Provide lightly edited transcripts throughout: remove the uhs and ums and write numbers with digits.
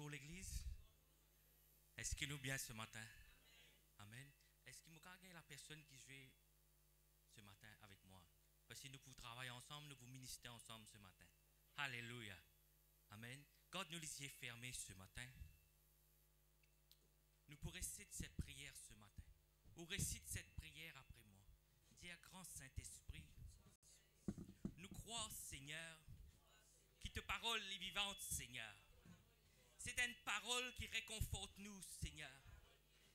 Bonjour l'église. Est-ce qu'il nous bien ce matin? Amen. Est-ce qu'il me gagne la personne qui joue ce matin avec moi? Parce que nous pouvons travailler ensemble, nous pouvons ministrer ensemble ce matin. Alléluia. Amen. Quand nous les yeux fermés ce matin, nous pourrons réciter cette prière ce matin. Ou récite cette prière après moi. Dire grand Saint-Esprit, nous croyons Seigneur, qui te parole est vivante Seigneur. C'est une parole qui réconforte nous Seigneur.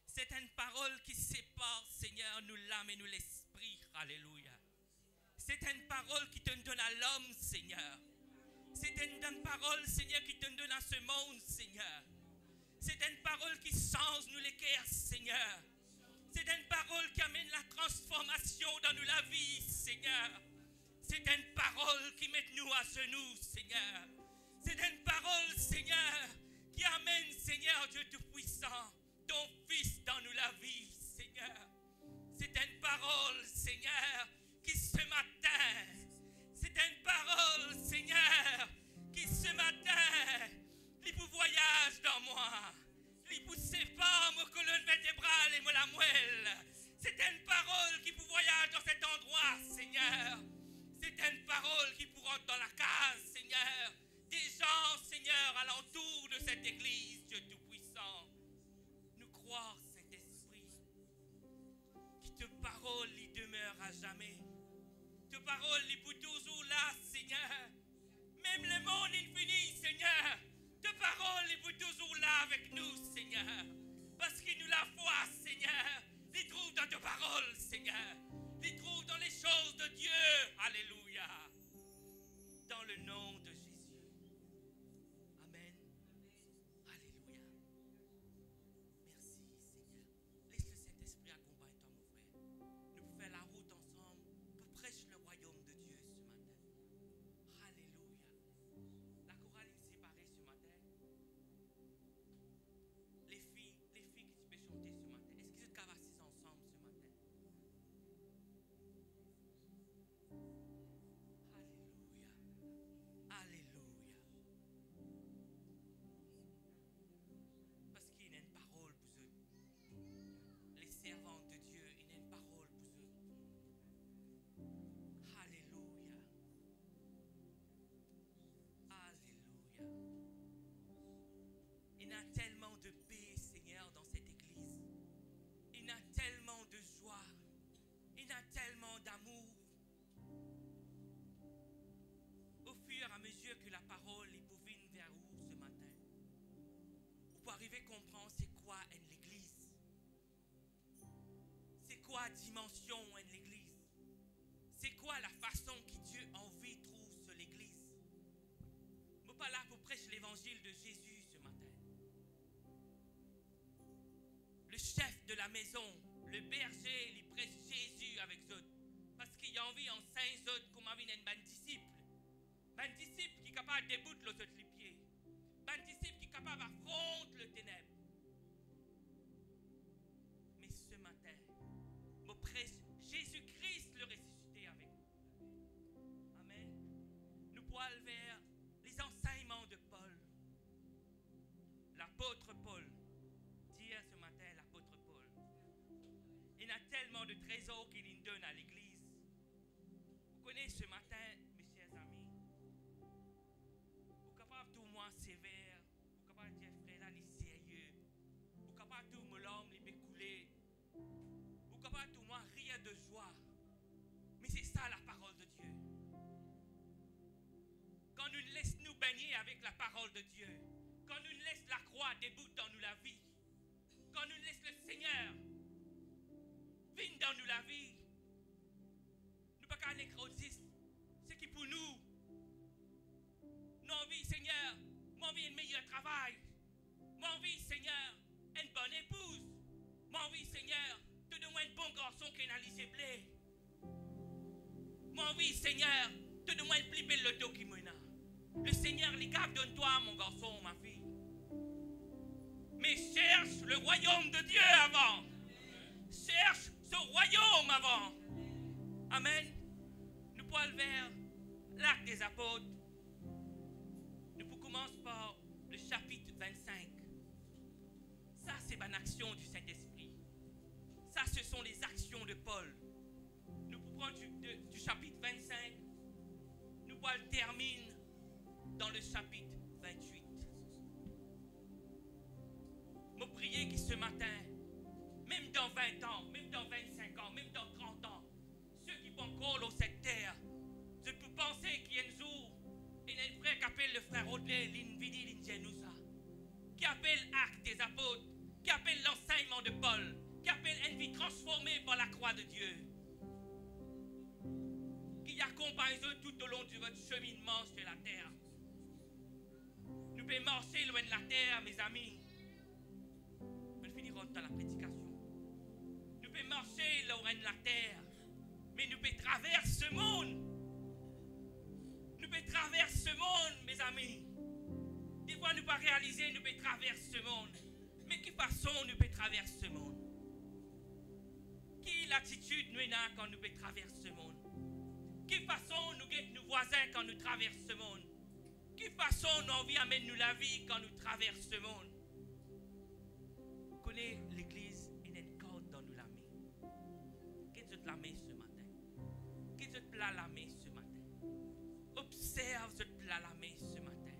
C'est une parole qui sépare Seigneur nous l'âme et nous l'esprit. Alléluia. C'est une parole qui te donne à l'homme Seigneur. C'est une parole Seigneur qui te donne à ce monde Seigneur. C'est une parole qui change nous les cœurs Seigneur. C'est une parole qui amène la transformation dans nous la vie Seigneur. C'est une parole qui met nous à genoux Seigneur. C'est une parole Seigneur qui amène Seigneur Dieu Tout-Puissant ton Fils dans nous la vie Seigneur. C'est une parole Seigneur qui ce matin, c'est une parole Seigneur qui ce matin, il vous voyage dans moi. Il vous sépare mon colonne vertébrale et la moelle. C'est une parole qui vous voyage dans cet endroit, Seigneur. C'est une parole qui vous rentre dans la case, Seigneur. Des gens, Seigneur, alentour de cette église, Dieu Tout-Puissant. Nous croyons, Saint-Esprit, qui te parole, il demeure à jamais. Te parole, il est toujours là, Seigneur. Même le monde infini, Seigneur. Ta parole est toujours là avec nous, Seigneur. Parce que nous la foi, Seigneur, les trouve dans ta parole, Seigneur. Les trouve dans les choses de Dieu. Alléluia. Dans le nom de Jésus. Amen. Alléluia. Merci, Seigneur. Laisse le Saint-Esprit accompagner toi, mon frère. Nous pouvons faire la route ensemble pour prêcher le royaume de Dieu ce matin. Alléluia. La chorale est séparée ce matin. Les filles qui tu peux chanter ce matin, est-ce qu'ils sont assis ensemble ce matin? Alléluia. Alléluia. Parce qu'il y a une parole pour eux. Les servants de Dieu, il y a une parole pour eux. Alléluia. Alléluia. Il y a tellement de paix, Seigneur, dans cette église. Il y a tellement de joie. Il y a tellement d'amour. Au fur et à mesure que la parole est pour venir vers vous ce matin, vous pouvez arriver à comprendre c'est quoi une l'église. C'est quoi la dimension de l'église. C'est quoi la façon que Dieu a envie de trouver sur l'église. Je ne suis pas là pour prêcher l'évangile de Jésus ce matin. Le chef de la maison, le berger, il prêche Jésus avec eux. Parce qu'il a envie en saint autres comme un disciple. Un disciple qui est capable de débouter les autres les pieds. Un disciple qui est capable d'affronter le ténèbre. Mais ce matin, je prêche Jésus-Christ le ressuscité avec vous. Amen. Nous pouvons aller vers les enseignements de Paul. L'apôtre Paul. Dire ce matin l'apôtre Paul. Il y a tellement de trésors qu'il donne à l'église. Vous connaissez ce matin, mes chers amis, vous êtes capable de tout moins sévère, vous êtes capable de dire frère là, il est sérieux, vous êtes capable de tout me l'homme, il est coulé, vous êtes capable de tout moins rire de joie. Mais c'est ça la parole de Dieu. Quand nous laissons nous baigner avec la parole de Dieu, quand nous laissons la croix debout dans nous la vie, quand nous laissons le Seigneur venir dans nous la vie, nous ne pouvons pas nécrosis. C'est qui pour nous, nous envie Seigneur, nous envie un meilleur travail, nous envie Seigneur, une bonne épouse, nous envie Seigneur, te donner un bon garçon qui a lycée blé. Nous envie Seigneur, te donner un plus bel loto qui m'a. Le Seigneur, les gars, donne-toi mon garçon, ma fille. Mais cherche le royaume de Dieu avant. Cherche ce royaume avant. Amen. Nous pouvons aller vers l'acte des apôtres. Nous commençons par le chapitre 25. matin, même dans 20 ans, même dans 25 ans, même dans 30 ans, ceux qui vont encore dans cette terre, je peux penser qu'il y a un jour, il y a un frère qui appelle le frère Audley, l'Invidi, l'Ingenousa, qui appelle Actes des Apôtres, qui appelle l'enseignement de Paul, qui appelle une vie transformée par la croix de Dieu, qui accompagne eux tout au long de votre cheminement sur la terre. Nous pouvons marcher loin de la terre, mes amis. Nous finirons dans la prédication. Nous pouvons marcher loin de la terre, mais nous pouvons traverser ce monde. Nous pouvons traverser ce monde, mes amis. Des fois, nous ne pouvons pas réaliser, nous pouvons traverser ce monde. Mais quelle façon nous pouvons traverser ce monde? Quelle attitude nous avons quand nous pouvons traverser ce monde? Quelle façon nous guettons nos voisins quand nous traversons ce monde? Quelle façon nous envie amène nous la vie quand nous traversons ce monde? Connais l'église et une corde dans nous la main. Qu'est-ce que tu la main ce matin? Qu'est-ce que tu la main ce matin? Observe ce que tu la main ce matin.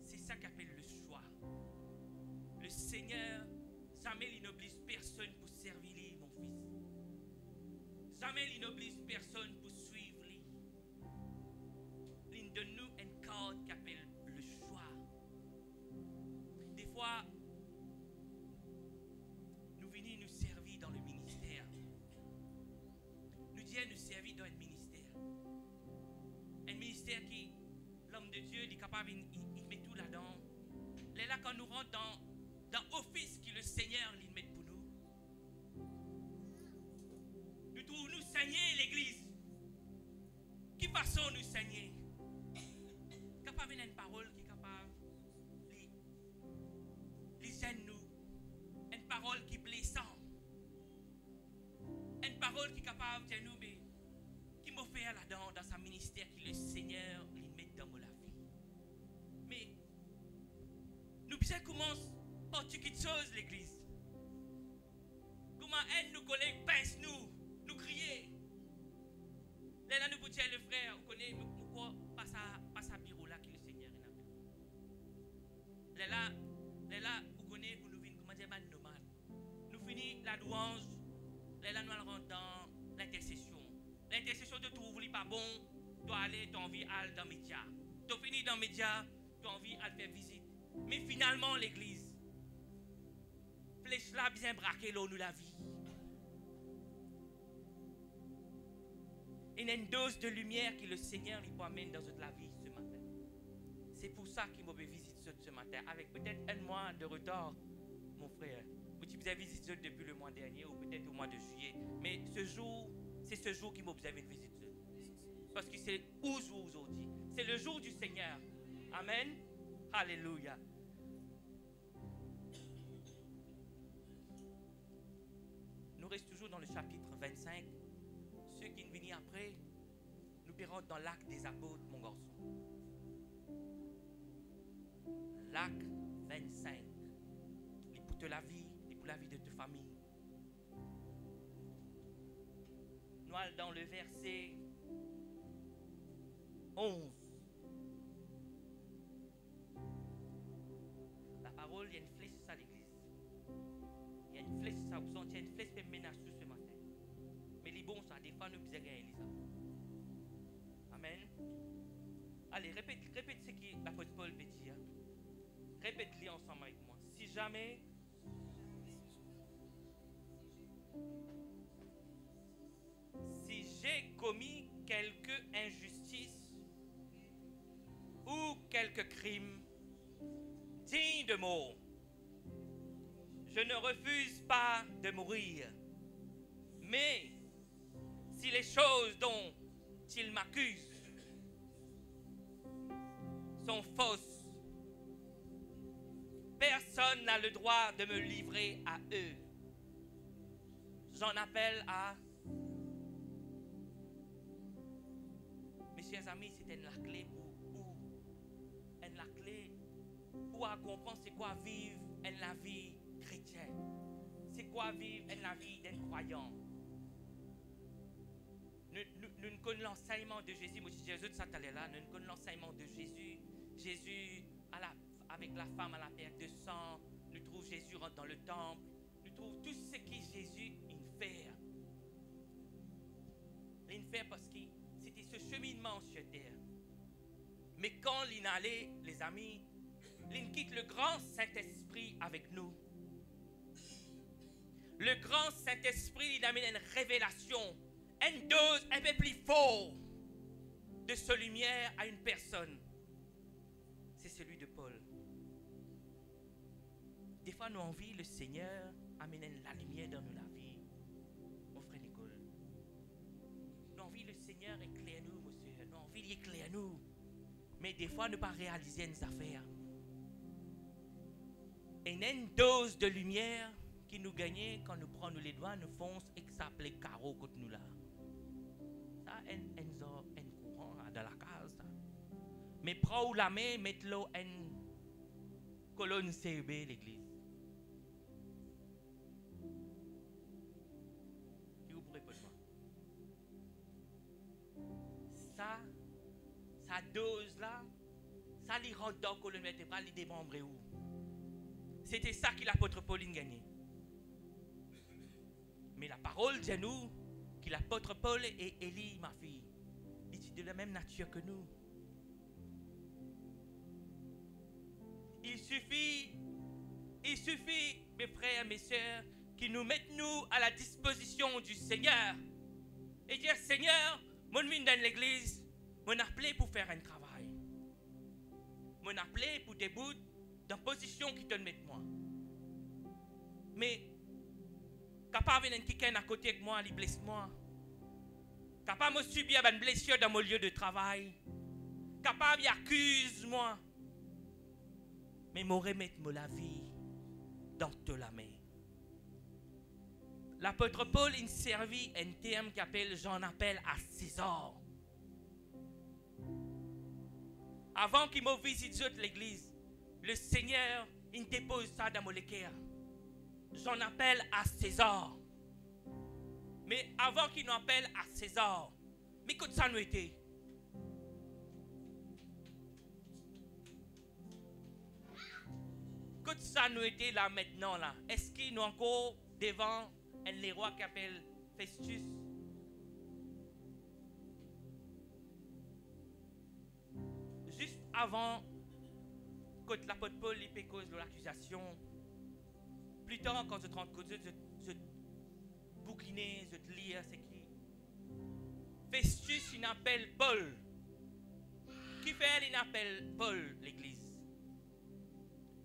C'est ça qu'appelle le choix. Le Seigneur, jamais il n'oblige personne pour servir lui, mon fils. Jamais il n'oblige personne pour suivre lui. Il donne nous un code qui appelle le choix. Des fois, nous venons nous servir dans le ministère. Nous disons nous servir dans un ministère. Un ministère qui, l'homme de Dieu, il est capable, il met tout là-dedans. Là, quand nous rentrons dans l'office que le Seigneur il met pour nous, nous trouvons nous saigner l'église. Qui façon nous saigner? Capable d'une parole qui est capable de gêner nous. Une parole qui est blessante. Une parole qui est capable de nous, mais qui m'a fait là-dedans dans sa ministère que le Seigneur lui met dans ma vie. Mais nous besoin commencer par quelque chose l'église. Comment un de nos collègues pince nous crier. Là, nous vous dire le frère, vous connaissez, pourquoi pas ça bureau là que le Seigneur est là. Là, vous connaissez, vous nous venez, comment dire, nomade. Nous finissons la louange, là, nous allons dans l'intercession. L'intercession de trouver pas bon, tu dois aller, tu as envie d'aller dans les médias. Tu as fini dans les médias, tu as envie d'aller faire visite. Mais finalement, l'église, flèche là, bien braqué, là, nous la vie. Il y a une dose de lumière que le Seigneur lui amène dans la vie ce matin. C'est pour ça qu'il m'a visité ce matin, avec peut-être un mois de retard, mon frère. Vous avez visité depuis le mois dernier ou peut-être au mois de juillet. Mais ce jour, c'est ce jour qu'il m'a visité. Parce que c'est aujourd'hui. C'est le jour du Seigneur. Amen. Alléluia. Nous restons toujours dans le chapitre 25. Ceux qui viennent après, nous verrons dans l'acte des apôtres, mon garçon. L'acte 25. Il pour la vie, il pour la vie de ta famille. Nous allons dans le verset 11. La parole, il y a une flèche à l'église. Il y a une flèche, ça vous sentez, une flèche qui menace ce matin. Mais les bons, ça, des fois, nous besoin gagner ça. Amen. Allez, répète ce que l'apôtre Paul veut dire. Répète-le ensemble avec moi. Si jamais j'ai commis quelque injustice ou quelque crime digne de mort, je ne refuse pas de mourir. Mais si les choses dont il m'accuse sont fausses, personne n'a le droit de me livrer à eux. J'en appelle à... Mes chers amis, c'était la clé pour comprendre c'est quoi vivre la vie chrétienne. C'est quoi vivre la vie d'un croyant. Nous connaissons l'enseignement de Jésus. Moi, Jésus, ça allait là. Nous connaissons l'enseignement de Jésus. Jésus, avec la femme à la perte de sang. Nous trouvons Jésus rentre dans le temple. Nous trouvons tout ce que Jésus fait. Il fait parce que c'était ce cheminement sur terre. Mais quand il allait, les amis, il quitte le grand Saint-Esprit avec nous. Le grand Saint-Esprit, il amène une révélation, une dose un peu plus forte de sa lumière à une personne. C'est celui de Paul. Des fois, nous envie le Seigneur amène la lumière dans la vie. Mon frère Nicole. Nous envie le Seigneur éclaire nous, monsieur. Nous envie éclaire nous. Mais des fois, ne pas réaliser une affaire. Et une dose de lumière qui nous gagne quand nous prenons les doigts, nous fonce et que ça s'appelle carreau contre nous là. Ça, un courant dans la case. Ça. Mais prends la main, mettez-le en colonne CB l'église. Qui vous pourrez pour moi? Ça, sa dose là, ça lui rentre dans la colonne vertébrale, il démembre où? C'était ça que l'apôtre Pauline gagnait. Mais la parole dit à nous que l'apôtre Paul et Élie, ma fille, ils sont de la même nature que nous. Il suffit, mes frères, mes sœurs, qu'ils nous mettent nous à la disposition du Seigneur et dire Seigneur, mon vient dans l'église, mon appelé pour faire un travail, mon appelé pour des bouts dans la position qui te met moi. Mais capable de quelqu'un à côté de moi, il blesse moi. Capable de subir une blessure dans mon lieu de travail. Capable d'accuse moi. Mais me remettre la vie dans toute la main. L'apôtre Paul il servit un terme qu'appelle, j'en appelle à César. Avant qu'il me visite l'église, le Seigneur il dépose ça dans mon cœur. J'en appelle à César. Mais avant qu'il nous appelle à César, mais que ça nous était. Que ça nous était là maintenant là. Est-ce qu'il nous encore devant un roi qui appelle Festus? Juste avant que l'apôtre Paul lui pécose de l'accusation, plus tard quand je te rends compte, je bouquiner, je te lire, c'est qui? Festus, il appelle Paul. Qui fait, il appelle Paul l'église?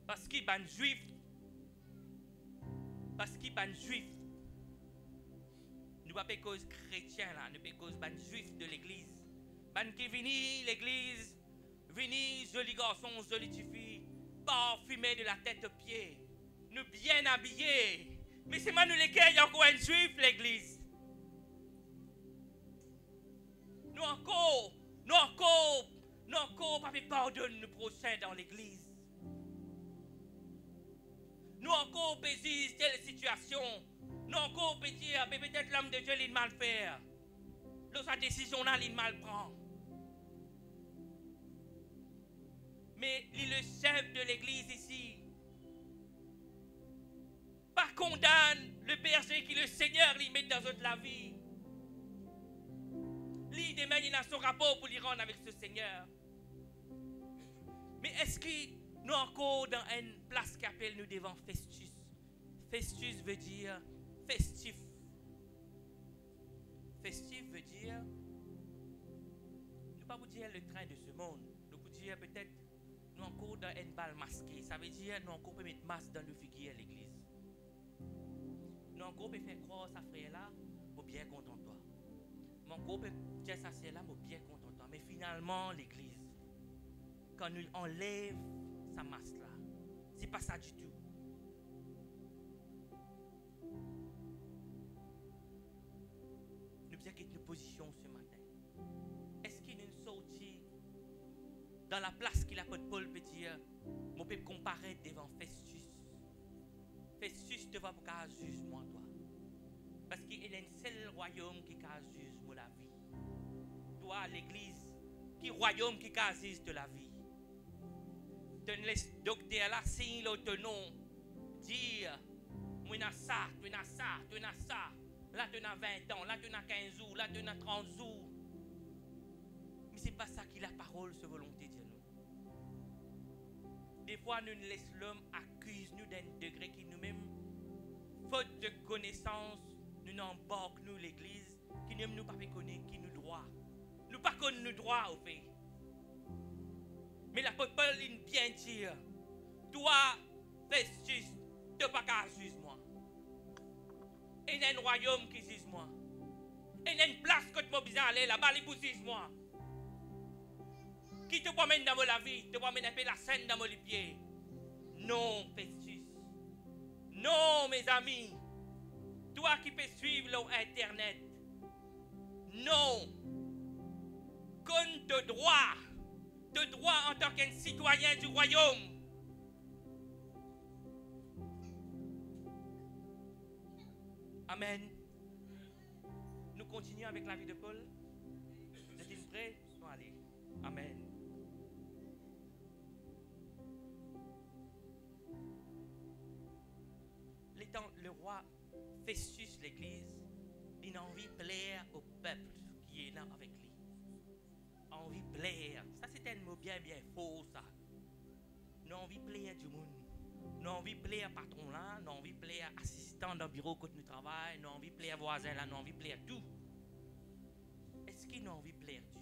Parce qu'il est un juif. Parce qu'il est un juif. Nous ne pas cause chrétien là, nous pas cause ban juif de l'église. Ban qui vini l'église, vini joli garçon, jolie fille, parfumé de la tête aux pieds, nous bien habillés. Mais c'est moi nous lesquels il y a encore un juif l'église. Nous encore, pas pardonne nous prochains dans l'église. Nous encore pésis telle situation. Nous encore dire, mais peut-être l'homme de Dieu il mal faire. Sa décision là il mal prend. Mais il est le chef de l'église ici. Pas condamne le berger qui le Seigneur lui met dans la vie. Lui demain il a son rapport pour lui rendre avec ce Seigneur. Mais est-ce que nous encore dans une place qui appelle nous devant Festus? Festus veut dire festif. Festif veut dire, ne pas vous dire le train de ce monde, nous vous dire peut-être nous encore dans une balle masquée. Ça veut dire nous encore peut mettre masque dans nos figuiers à l'église. Nous encore peut faire croire sa frère là, pour bien content toi. Mon encore peut dire ça c'est là, pour bien content toi. Mais finalement l'église, quand nous enlève sa masque là, c'est pas ça du tout. Nous bien quitter nos positions ce matin. Est-ce qu'il y a une sortie dans la place qu'il l'apôtre Paul peut dire, mon peut comparer devant Festus. Festus te va pour qu'à juge moi toi. Parce qu'il y a un seul royaume qui a juge moi la vie. Toi l'église, qui royaume qui a juge de la vie. Tu laisses docteur là, signe le nom. Dire, moi na ça, tu na ça, tu na ça. Là tu as 20 ans, là tu as 15 jours, là tu as 30 jours. Mais ce n'est pas ça qui la parole, ce volonté de nous. Des fois, nous laissons l'homme accuse nous d'un degré qui nous-mêmes, faute de connaissance, nous n'embarquons nous l'église, qui n'aime nous pas connaître, qui nous droit. Nous pas connaître nous droit au fait. Mais l'apôtre Paul il bien dire, toi, Festus, tu n'as pas qu'à juger moi. Il y a un royaume qui juge moi. Il y a une place que tu m'as besoin d'aller là-bas, il vous juge moi. Qui te promène dans la vie, te promène un peu la scène dans les pieds. Non, Festus. Non, mes amis. Toi qui peux suivre l'internet. Non. Comme te droit en tant qu'un citoyen du royaume. Amen. Nous continuons avec la vie de Paul. Vous êtes prêts? Bon, allez. Amen. Le roi Festus, l'église, il a envie de plaire au peuple qui est là avec lui. Envie de plaire. Ça, c'est un mot bien faux, ça. Nous envie de plaire du monde. Nous envie de plaire patron là. Nous envie de plaire assistant dans le bureau quand nous travaillons. Nous envie de plaire voisin là. Nous envie de plaire tout. Est-ce qu'il a envie de plaire Dieu?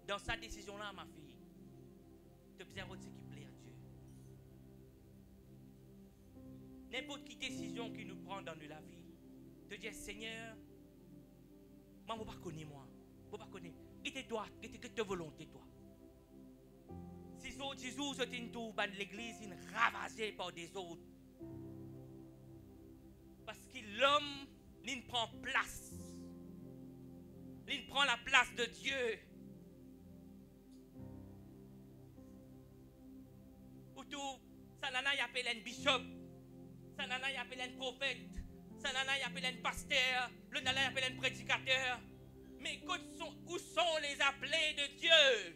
Dans sa décision là, ma fille, tu as besoin de ce qui plaît à Dieu. N'importe quelle décision qui nous prend dans la vie, te dire Seigneur, moi, je ne connais pas moi. Je ne connais pas. Et toi, et ta volonté, toi. Si les autres jours, c'est une tour, l'église est ravagée par des autres. Parce que l'homme, il prend place. Il prend la place de Dieu. Ou tout, ça nana y appelle un bishop. Ça nana y appelle un prophète. Ça nana y appelle un pasteur. Le nana y appelle un prédicateur. Mais où sont les appelés de Dieu?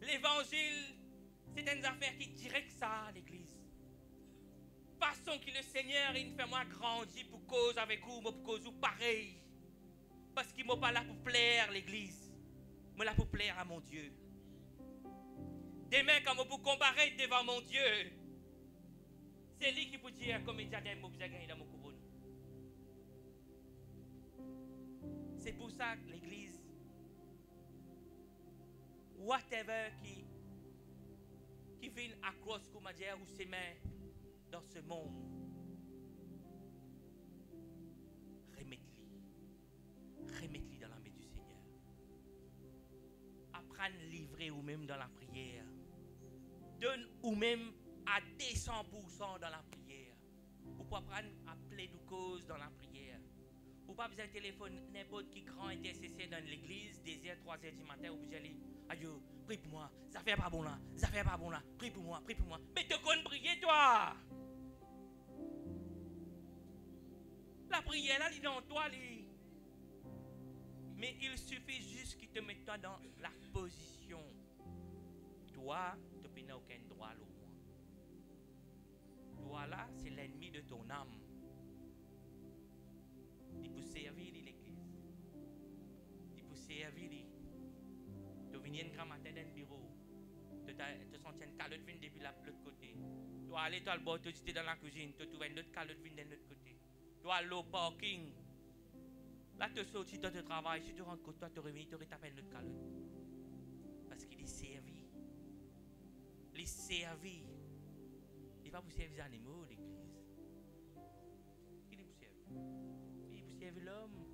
L'évangile, c'est une affaire qui dirige ça à l'église. Façon que le Seigneur, il fait moi grandir pour cause avec vous, pour cause vous pareil. Parce qu'il ne m'a pas là pour plaire l'église. Mais là pour plaire à mon Dieu. Demain, quand je vous comparer devant mon Dieu, c'est lui qui peut dire comme il dit à mon gagné dans mon couronne. C'est pour ça que l'église, whatever qui vient à cross, comme dire, ou ses mains dans ce monde, remettez-les dans la main du Seigneur. Apprendre à livrer ou même dans la prière. Donne ou même à 200% dans la prière. Ou pour apprendre à plaider cause dans la prière. Ou pas besoin de téléphone n'importe qui grand intercesseur dans l'église, 2h, 3h du matin, ou besoin d'aller, aïe, prie pour moi, ça fait pas bon là, ça fait pas bon là, prie pour moi, prie pour moi. Mais te connais prier toi. La prière là, il est dans toi, lui. Mais il suffit juste qu'il te mette toi dans la position. Toi, tu n'as aucun droit au moins. Toi là, c'est l'ennemi de ton âme. Il peut servir l'église. Il peut servir. Tu viens un grand matin dans le bureau. Tu sens une calotte vine depuis l'autre côté. Tu vas aller, tu vas le bord, tu es dans la cuisine. Tu trouves une autre calotte vine de l'autre côté. Tu vas aller au parking. Là, tu sors, tu te travailles. Si tu rentres côté, toi, tu reviens, tu retapes une autre calotte. Parce qu'il est servi. Il est servi. Il n'est pas pour servir les animaux, l'église. Il est pour servir. Il est pour servir l'homme.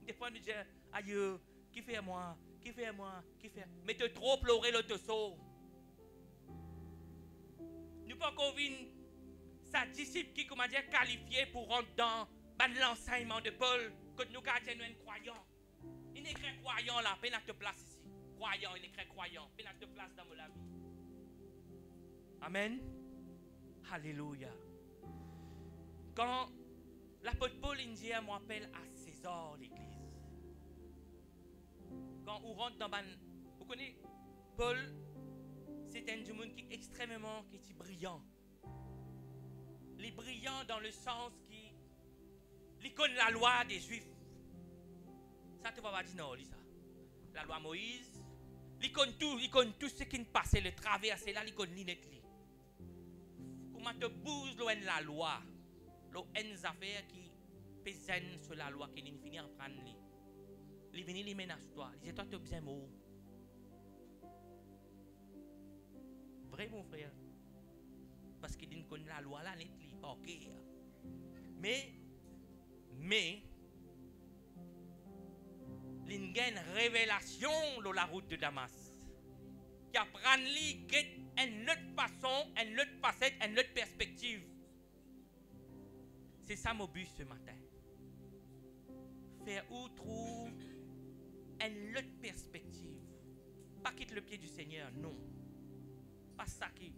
Des fois, nous disons, aïe, qui fait moi? Qui fait moi? Qui fait? Mais tu trop pleurer le te sauve. Nous pas qu'on vienne sa disciple qui, comment dire, qualifié pour rentrer dans l'enseignement de Paul, que nous gardons un croyant. Il n'est qu'un croyant là, peine à te place ici. Croyant, il n'est qu'un croyant, peine à te place dans la vie. Amen. Alléluia. Quand l'apôtre Paul dit, moi appelle à César l'église. quand on rentre dans ban, vous connaissez, Paul, c'est un du monde qui est extrêmement qui est brillant. Il est brillant dans le sens qui, il connaît la loi des Juifs. Ça te va pas dire non, ça. La loi Moïse, il connaît tout ce qui ne passait, le travers, c'est là, il connaît net. Comment te bouge la loi, les affaires qui pèsent sur la loi, qui finit en prendre. Il vient les menace toi, il dit toi tu as besoin de mots. Vrai mon frère. Parce qu'il connaît la loi là, net li, ok. Mais, il y a une révélation dans la route de Damas. Qui apprend li une autre façon, une autre facette, une autre perspective. C'est ça mon but ce matin. Faire ou trouve une autre perspective. Pas quitter le pied du Seigneur, non. Pas ça qui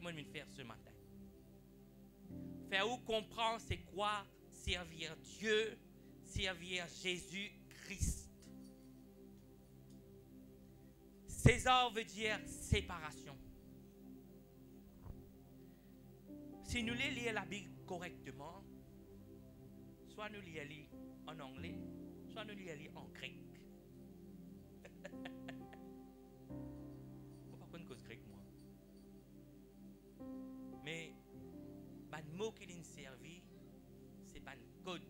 m'a mis faire ce matin. Faire ou comprendre c'est quoi servir Dieu, servir Jésus-Christ. César veut dire séparation. Si nous lisons la Bible correctement, soit nous lisons en anglais, soit nous lisons en grec. Pourquoi pas qu'on cause grec moi? Mais le mot qui est servi, c'est pas un code.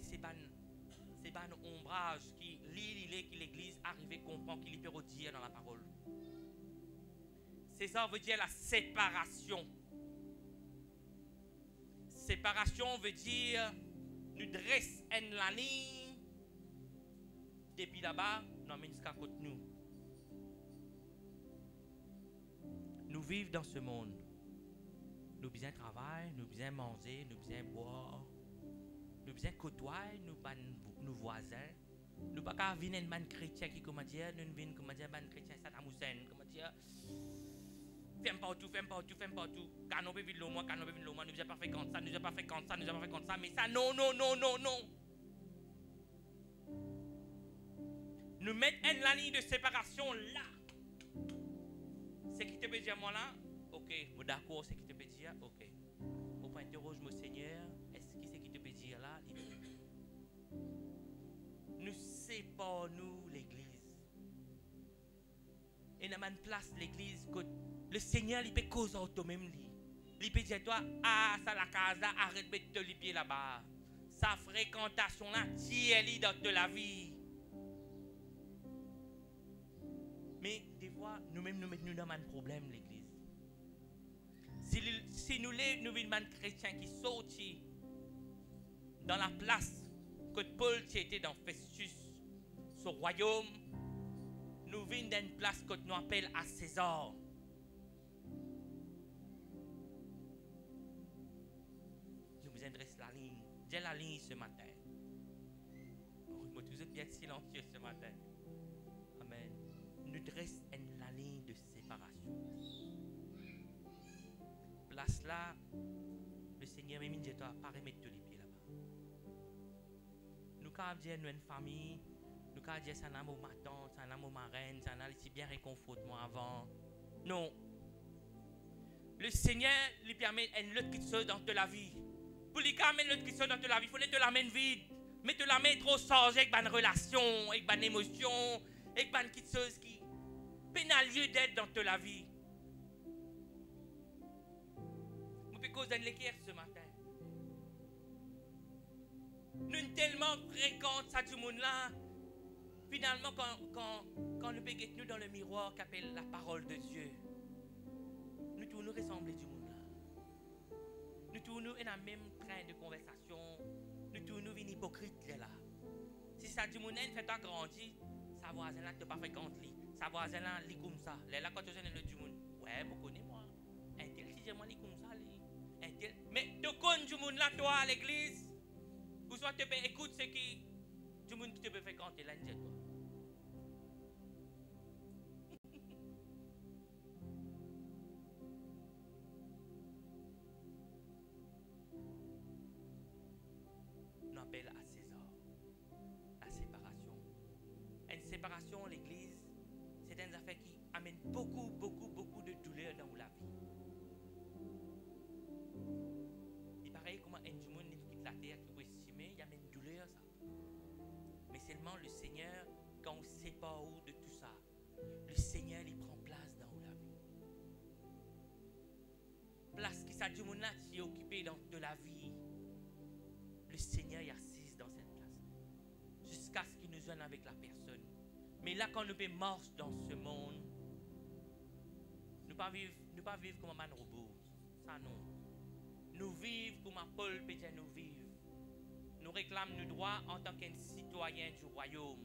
C'est pas un ombrage qui lit que l'Église arrive à comprendre qu'il peut redire dans la parole. C'est ça veut dire la séparation. Séparation veut dire nous dressons la ligne depuis là-bas, nous amène jusqu'à côté nous. Nous vivons dans ce monde. Nous besoin travailler, nous besoin manger, nous besoin boire, nous besoin côtoyer nos voisins. Nous pas qu'à venir un man chrétien qui comment dire, nous venons comment dire man chrétien Saddam Hussein, comment dire fais partout. Quand on peut vivre le mois, nous ne pas fréquenter ça, mais ça non. Nous mettons une ligne de séparation là. C'est qui te peut dire moi là? Ok, d'accord, c'est qui te peut dire? Ok. On peut interroger mon Seigneur, est-ce que c'est qui te peut dire là? Nous séparons l'église. Et dans une place l'église, le Seigneur il peut causer au toi-même. Il peut dire toi, ah, ça la casa, arrête de mettre les pieds là-bas. Sa fréquentation là, tire-lui dans de la vie. Mais des fois, nous-mêmes nous mettons dans un problème l'église. Si nous vivons un chrétien qui sortit dans la place que Paul était dans Festus, ce royaume, nous venons d'une place que nous appelons à César. Nous vous adressons la ligne. J'ai la ligne ce matin. Vous êtes bien silencieux ce matin. Amen. Nous dressons la ligne de séparation. Place là, le Seigneur m'a dit toi, pas remettre tous les pieds là-bas. Nous quand dire nous une famille, nous quand dire ça n'a ma tante, ça n'a ma reine, ça n'a si bien réconfortement avant. Non. Le Seigneur lui permet une autre chose dans la vie. Pour lui amener l'autre chose dans la vie, il faut te l'amener vide. Mais te la mettre trop chargée avec une relation, avec une émotion, avec une petite chose qui pénal lieu d'être dans la vie. Nous pouvons causer une l'équerre ce matin. Nous sommes tellement fréquents ça du monde là. Finalement, quand nous pouvons nous dans le miroir qu'appelle la parole de Dieu, nous tous nous ressemblons du monde là. Nous tous nous dans le même train de conversation. Nous tous nous sommes hypocrites là. Si ça du monde fait toi grandir, sa voisin là te pas fréquente lui. Sa voisin là li comme ça. Là quand tu es dans le du monde, ouais, vous connaissez moi. Intelligemment li comme ça li. Mais tu connais du monde là toi à l'église. Ou soit tu peux écouter ce qui du monde qui te peut fréquenter là toi. Nous appelle à César la séparation. certaines affaires qui amènent beaucoup de douleur dans la vie. Il paraît comment un du monde quitte la terre qui peut estimer, il y a même douleur ça. Mais seulement le Seigneur, quand on ne sait pas où de tout ça, le Seigneur il prend place dans la vie. Place qui ça du monde là qui est occupé de la vie. Le Seigneur est assis dans cette place. Jusqu'à ce qu'il nous joigne avec la personne. Mais là, quand nous marchons dans ce monde, nous ne pas vivre comme un robot. Ça non. Nous vivons comme un Paul peut dire nous vivons. Nous réclamons nos droits en tant qu'un citoyen du royaume.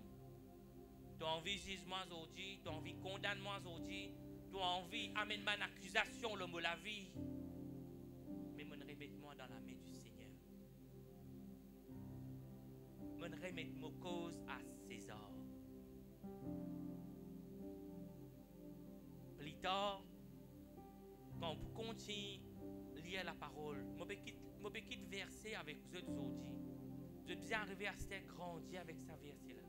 Tu as envie de jugement aujourd'hui, tu as envie de condamnement aujourd'hui, tu as envie d'amener une accusation, le mot la vie. Mais mon remettez-moi dans la main du Seigneur. Mon remettez-moi cause à César. Plus tard, quand on continue à lire la parole, je vais quitter verset avec vous aujourd'hui. Je vais arriver à se grandir avec ce verset-là.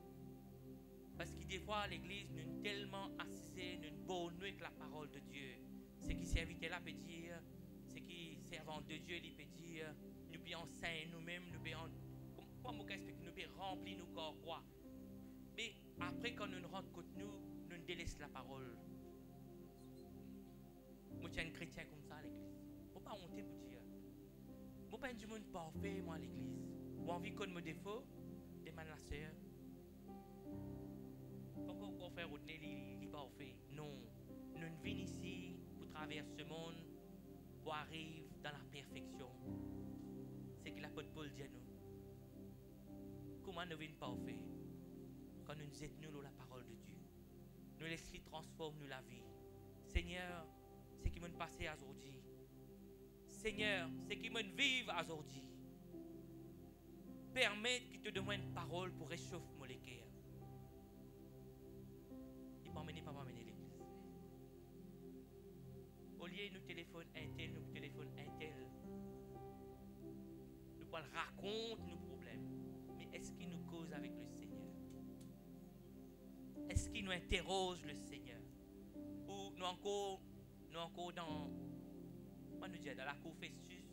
Parce que des fois, l'église, nous sommes tellement assistés, nous sommes bonnes avec la parole de Dieu. Ce qui serviteur là peut dire, ce qui servant de Dieu, il peut dire, nous pouvons enseigner nous-mêmes, nous pouvons, comment nous pouvons remplir nos corps, quoi. Mais après, quand nous nous rendons compte, nous délaissons la parole. Moi, je suis un chrétien comme ça à l'église. Il ne faut pas honter pour dire. Je ne suis pas du monde parfait, moi, à l'église. Ou envie qu'on me défaut, demande la sœur. Pourquoi faire retenir les parfaits? Non. Nous venons ici pour traverser ce monde, pour arriver dans la perfection. C'est que l'apôtre Paul dit à nous. Comment nous venons parfaits? Quand nous nous étenons dans la parole de Dieu. Nous laissons transformer la vie. Seigneur, c'est qui m'a passé aujourd'hui. Seigneur, c'est qui m'a vivre aujourd'hui. Permets qu'il te demande une parole pour réchauffer mon cœur. Il ne peut pas m'amener l'église. Au lieu de nous téléphoner un tel, nous téléphone un tel. Nous raconter nos problèmes. Mais est-ce qu'il nous cause avec le Seigneur? Est-ce qu'il nous interroge le Seigneur? Ou nous encore dans la cour Festus,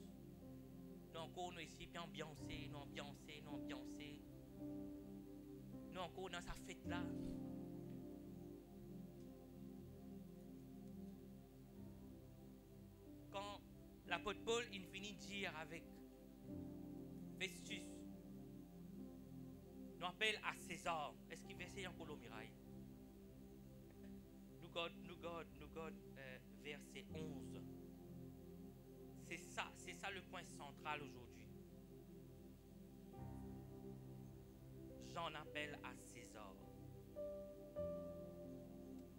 nous encore nous ici, puis ambiancés, nous encore dans sa fête là. Quand l'apôtre Paul, il finit de dire avec Festus, nous appelle à César. Est-ce qu'il versait encore l'omirail? Nous God, verset 11. C'est ça le point central aujourd'hui. J'en appelle à César.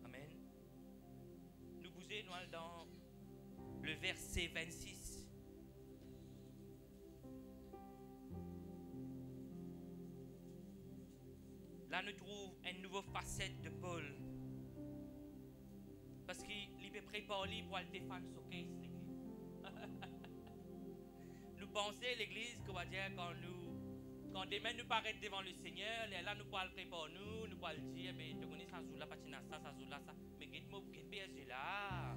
Amen. Nous bougons dans le verset 26. Là, nous trouvons une nouvelle facette de Paul. Parce qu'il peut préparer pour aller défendre ce case, l'église. Nous pensons l'église, qu'on va dire, quand demain nous paraît devant le Seigneur, là nous pouvons le préparer, nous pouvons dire, mais tu connais ça, ça, patina, ça, mais guide-moi, berger là.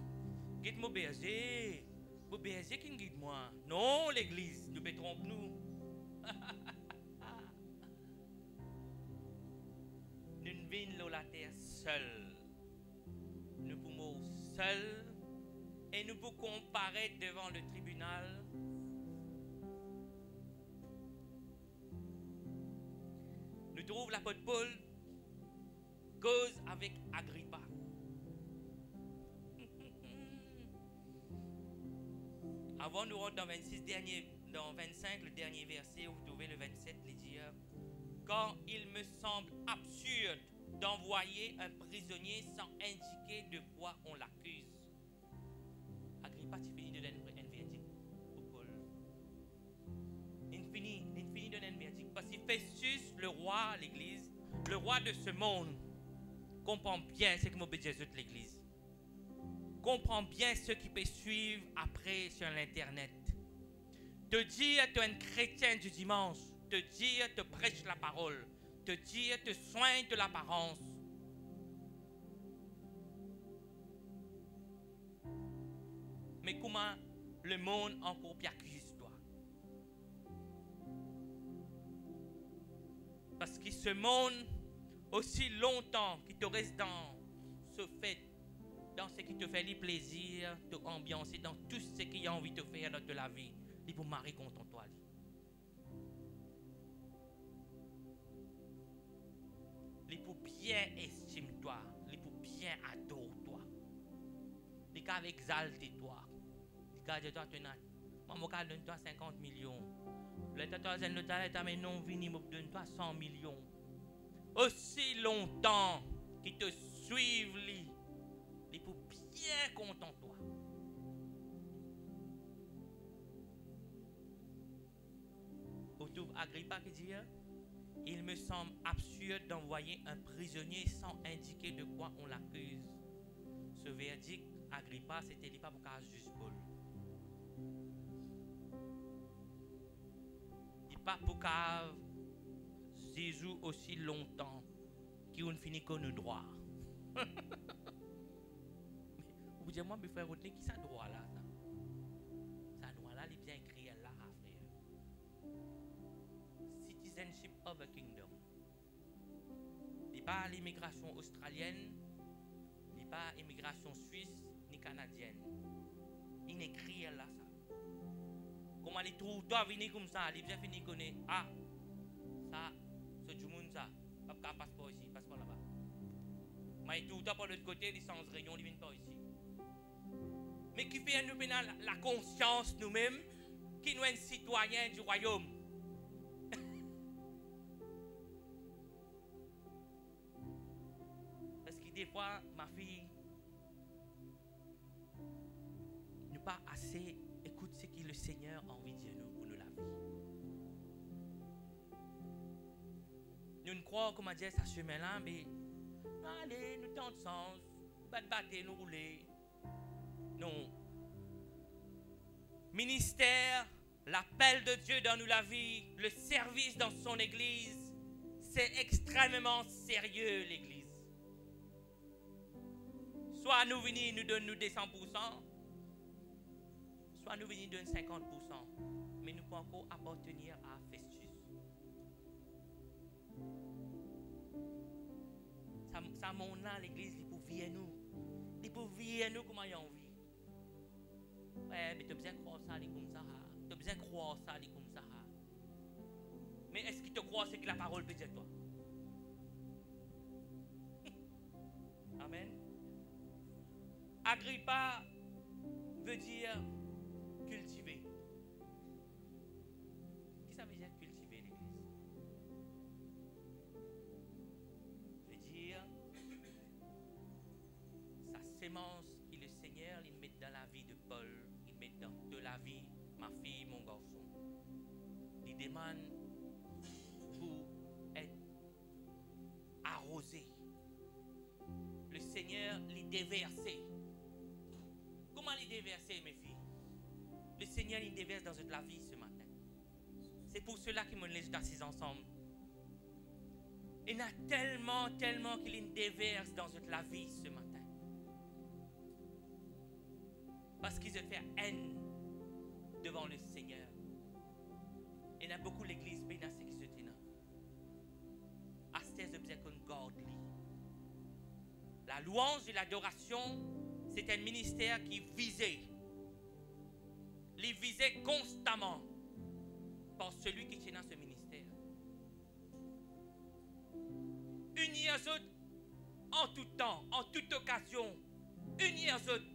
Guide-moi, berger. Mon berger qui guide moi. Non, l'église, nous ne trompons nous. Nous ne venons la terre seule. Nous pouvons seuls et nous pouvons comparaître devant le tribunal. Nous trouvons l'apôtre Paul cause avec Agrippa. Avant nous rentrer dans 25, le dernier verset, où vous trouvez le 27, il dit quand il me semble absurde d'envoyer un prisonnier sans indiquer de quoi on l'accuse. Agrippa, tu finis de donner un verdict pour Paul. Il finit de donner un verdict. Parce que Festus, le roi, l'église, le roi de ce monde, comprend bien ce que m'obéit de l'église. Comprend bien ce qui peut suivre après sur l'internet. Te dire, tu es un chrétien du dimanche. Te dire, te prêche la parole. Te dire, te soigne de l'apparence. Mais comment le monde encore accuse toi? Parce que ce monde, aussi longtemps qu'il te reste dans ce fait, dans ce qui te fait les plaisirs, te ambiancer, dans tout ce qu'il a envie de faire dans la vie, il faut marrer contre toi. Il faut bien estimer toi, il faut bien adorer toi, il faut exalter toi, il faut dire toi, maman donne toi 50 millions, le tata le tata mais non vini me donne toi 100 millions. Aussi longtemps qu'ils te suivent, il faut bien content toi. Autour Agrippa qui dit, il me semble absurde d'envoyer un prisonnier sans indiquer de quoi on l'accuse. Ce verdict, Agrippa, c'était pas pour cas juste Paul. Il pas pour cas Jésus aussi longtemps qu'on finit qu'on nous droit. Vous dites moi, mes frères, qui ça droit là? Ça droit là, il est bien écrit là, frère. Citizenship of a kingdom. Il n'est pas l'immigration australienne, il n'est pas l'immigration suisse ni canadienne. Il est écrit là, ça. Comment il trouve, toi, venir comme ça, il vient finir qu'on est, ah, ça, ce du monde, ça, pas passeport ici, passeport là-bas. Mais tout le temps, par l'autre côté, il sans rayon, il ne vient pas ici. Mais qui fait nous la conscience nous-mêmes, qui nous sommes citoyens du royaume. Parce que des fois, ma fille, nous pas assez écoute ce que le Seigneur a envie de dire nous pour nous la vie. Nous ne croyons, comment dire, ça chemin là, mais allez, nous tentons sens, battre, nous rouler. Non. Ministère, l'appel de Dieu dans nous la vie, le service dans son église, c'est extrêmement sérieux l'église. Soit nous venons nous donner des 100%, soit nous venons donner 50%, mais nous pouvons encore appartenir à Festus. Ça monte là l'église, il peut vivre nous. Il peut vivre nous comme il a envie. Ouais, mais tu as besoin de croire ça, comme ça. Tu as besoin de croire ça, comme ça. Mais est-ce qu'il te croit ce que la parole peut dire toi? Amen. Agrippa veut dire cultiver. Qu'est-ce que ça veut dire cultiver l'église? Veut dire sa sémence que le Seigneur il met dans la vie de Paul, il met dans de la vie, ma fille, mon garçon. Il demande pour être arrosé. Le Seigneur les déverser. Comment les déverser, mes filles? Le Seigneur les déverse dans la vie ce matin. C'est pour cela qu'il me laisse assis ensemble. Il y en a tellement qu'il les déverse dans la vie ce matin. Parce qu'ils se fait haine devant le Seigneur. Il y en a beaucoup l'église, mais il y en a ceux qui se tiennent. Astère de besoin godly. La louange et l'adoration, c'est un ministère qui visait. Il visait constamment par celui qui tient dans ce ministère. Unis aux autres en tout temps, en toute occasion. Unis aux autres.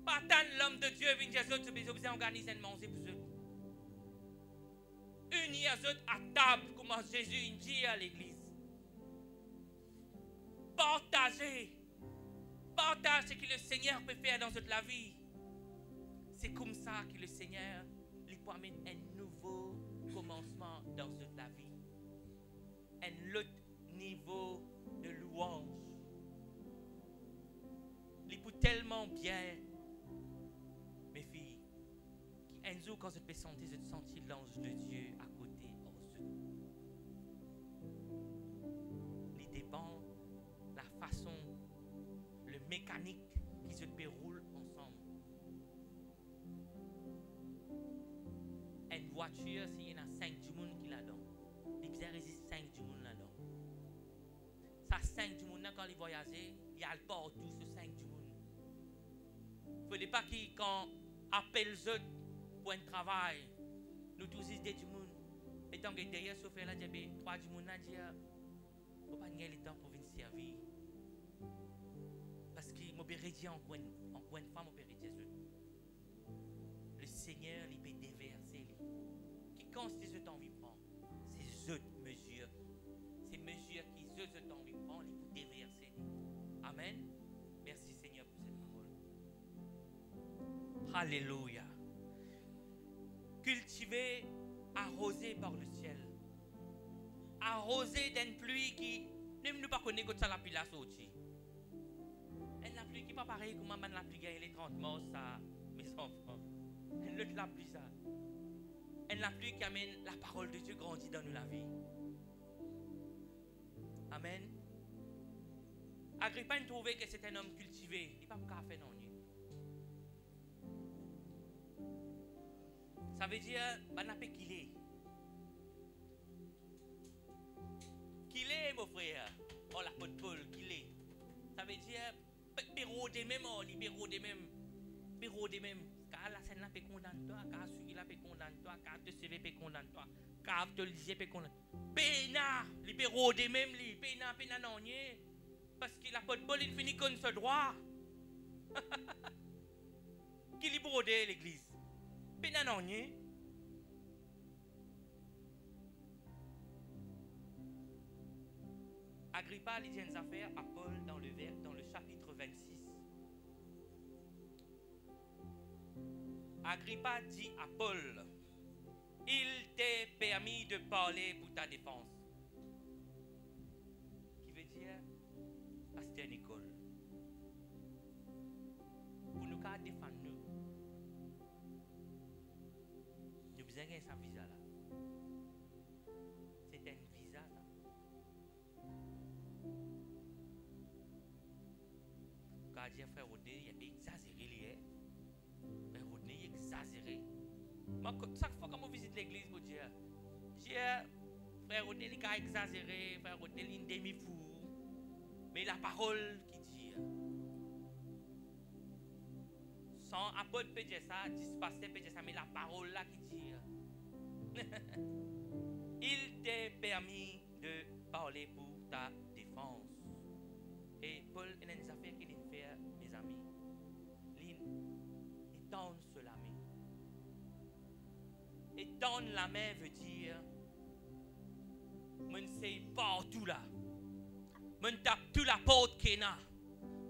Pas tant l'homme de Dieu vient aux autres, mais vous organisez un manger pour eux. Unis aux autres à table, comme Jésus dit à l'église. Partagez. Partage ce que le Seigneur peut faire dans toute la vie. C'est comme ça que le Seigneur lui permet un nouveau commencement dans toute la vie. Un autre niveau de louange. Il peut tellement bien, mes filles, qu'un jour quand je peux sentir, je sens l'ange de Dieu à côté. Il dépend la façon, le mécanique qui se déroule ensemble. voiture, s'il y en a 5 du monde qui là-dedans. Il y a 5 du monde là-dedans. Ça 5 du monde, quand il voyage, il y a le partout sur 5 du monde. Il ne faudrait pas qu'il, quand appelle les autres pour un travail, nous tous des du monde. Et tant que derrière, sauf là, il y a 3 du monde, il ne faut pas nier le temps pour venir servir. Parce qu'il m'a dit en coin de femme, le Seigneur, il peut déverser. Qui consiste de temps vivant? C'est eux mesures. Ces mesures qui eux de temps vivant, il peut déverser. Amen. Merci Seigneur pour cette parole. Alléluia. Cultiver, arrosé par le ciel. Arrosé d'une pluie qui ne nous pas connaît que ça la pluie la sortie. La pluie qui n'est pas pareil comme la pluie gagne les 30 morts, ça, mes enfants. L'autre la pluie ça. La pluie qui amène la parole de Dieu grandit dans nous la vie. Amen. Agrippa trouvait que c'est un homme cultivé. Il n'est pas pour faire non. Ça veut dire, qu'il est. Qu'il est, mon frère. Oh, l'apôtre Paul, qu'il est. Ça veut dire, péro des mêmes, libéraux des mêmes. Péro des mêmes. Car la scène là peut condamner toi, car celui là peut condamner toi, car te CV peut condamner toi, car te lisier peut condamner. Péna, libéraux des mêmes, péna non, parce que l'apôtre Paul, il finit comme ce droit. Qui libère l'église. Péna non, Agrippa dit une affaire à Paul dans le chapitre 26. Agrippa dit à Paul, il t'est permis de parler pour ta défense. Qui veut dire, pasteur Nicole, pour nous défendre nous, nous besoin de ce visa là. C'est un visa ça. Quand dire frère Rodé, il y a exagéré. Frère Rodé, il est exagéré. Chaque fois que je visite l'église, je dis, frère Rodé, il a exagéré, frère Rodé, il est demi-fou. Mais la parole qui dit, sans apôtre peut dire ça, pasteur peut dire ça, mais la parole là qui dit, il t'est permis de parler pour ta défense. Et Paul, il a des affaires qu'il vient faire, mes amis. Il donne la main. Et donne la main veut dire, je sais partout là. Je tape toute la porte qu'il y a.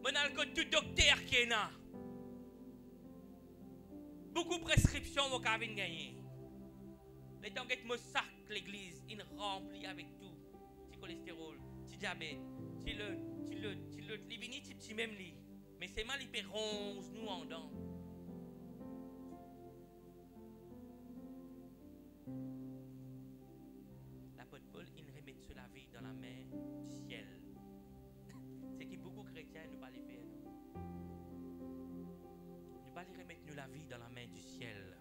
Je tout docteur qu'il y a. Beaucoup de prescriptions que vous avez gagnées. Les temps que je sac l'église, il remplit avec tout. Petit cholestérol, petit diabète, petit petit même li. Mais c'est mal, il peut ronge nous en dedans. L'apôtre Paul, il remet cela vie dans la main du ciel. C'est que beaucoup de chrétiens ne pas les faire. Ne pas les remettre nous la vie dans la main du ciel.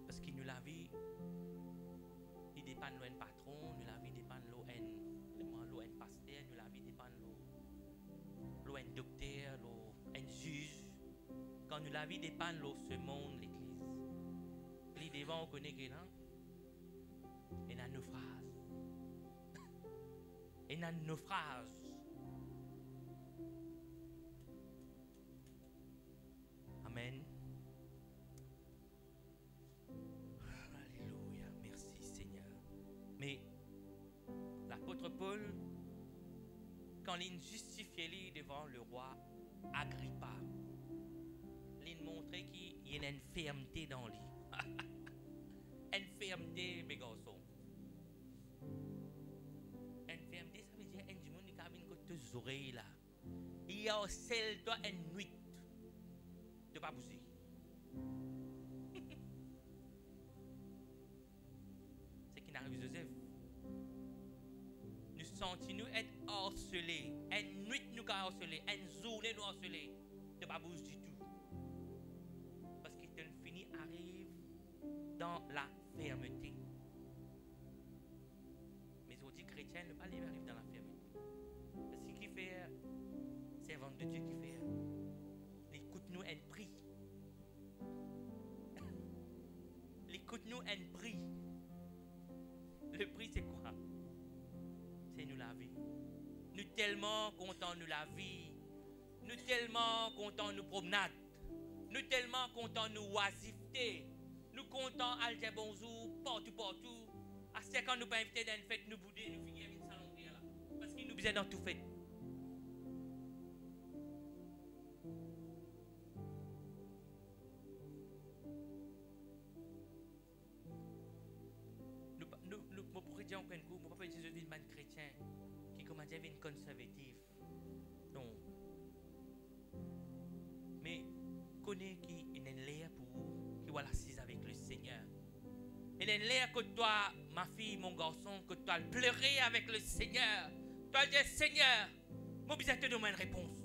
Parce que nous la vie, il dépend de l'ON patron, nous la vie dépend de l'ON pasteur, nous la vie dépend de l'ON docteur, l'ON juge. Quand nous la vie dépend de ce monde, l'église. Les devants, on connaît que là. Et un naufrage. Et un naufrage. Amen. Alléluia. Merci Seigneur. Mais l'apôtre Paul, quand il justifiait devant le roi Agrippa, il montrait qu'il y a une fermeté dans lui. Une fermeté, mes garçons. Une fermeté, ça veut dire un monde qui a une oreilles là. Il y a celle toi une nuit de pas bouger. C'est qui n'arrive Joseph. Nous sentons être harcelés. Une nuit nous harcelés, une journée nous harcelés. De pas bouger du tout. Parce que fini arrive dans la fermeté. Mais on dit chrétien ne pas vivre dans la fermeté. Ce qui fait, servant de Dieu qui fait, écoute-nous un prix. Écoute-nous un prix. Le prix c'est quoi? C'est nous la vie. Nous tellement contents de la vie. Nous tellement contents de nous promenade. Nous tellement contents de nous oisiveté. Nous contents à dire bonjour partout. À ce quand nous pas inviter dans une fête, nous bouder, nous finir avec une salon là. Parce qu'il nous besoin dans tout fait. Nous pourrions dire encore un coup, pourquoi je suis un chrétien qui comment dire une conservative. Non. Mais connais qui est une l'air pour vous, qui va l'assise avec le Seigneur. Il est l'air que toi, ma fille, mon garçon, que toi pleurer avec le Seigneur. Toi dis Seigneur, moi besoin te donner une réponse.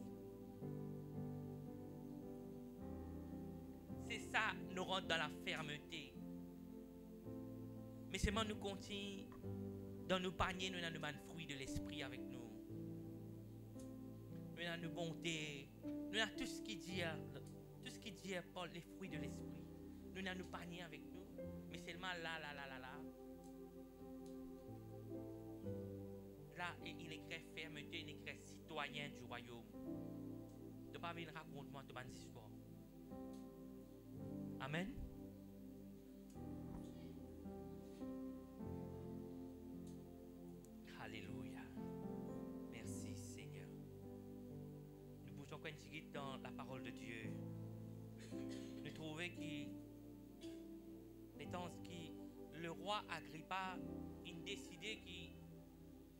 C'est ça, nous rentre dans la fermeté. Mais seulement nous continuons dans nos paniers, nous avons des fruits de l'esprit avec nous. Nous avons nos bontés, nous avons tout ce qui dit par les fruits de l'esprit. Nous avons nos paniers avec nous, mais seulement là. Là, il écrit fermeté, il écrit citoyen du royaume. Tu ne pas venir raconter-moi de bonnes histoires. Amen. Alléluia. Merci Seigneur. Nous bougeons encore une petite dans la parole de Dieu. Nous trouvons que les temps qui le roi Agrippa il décidait qu'il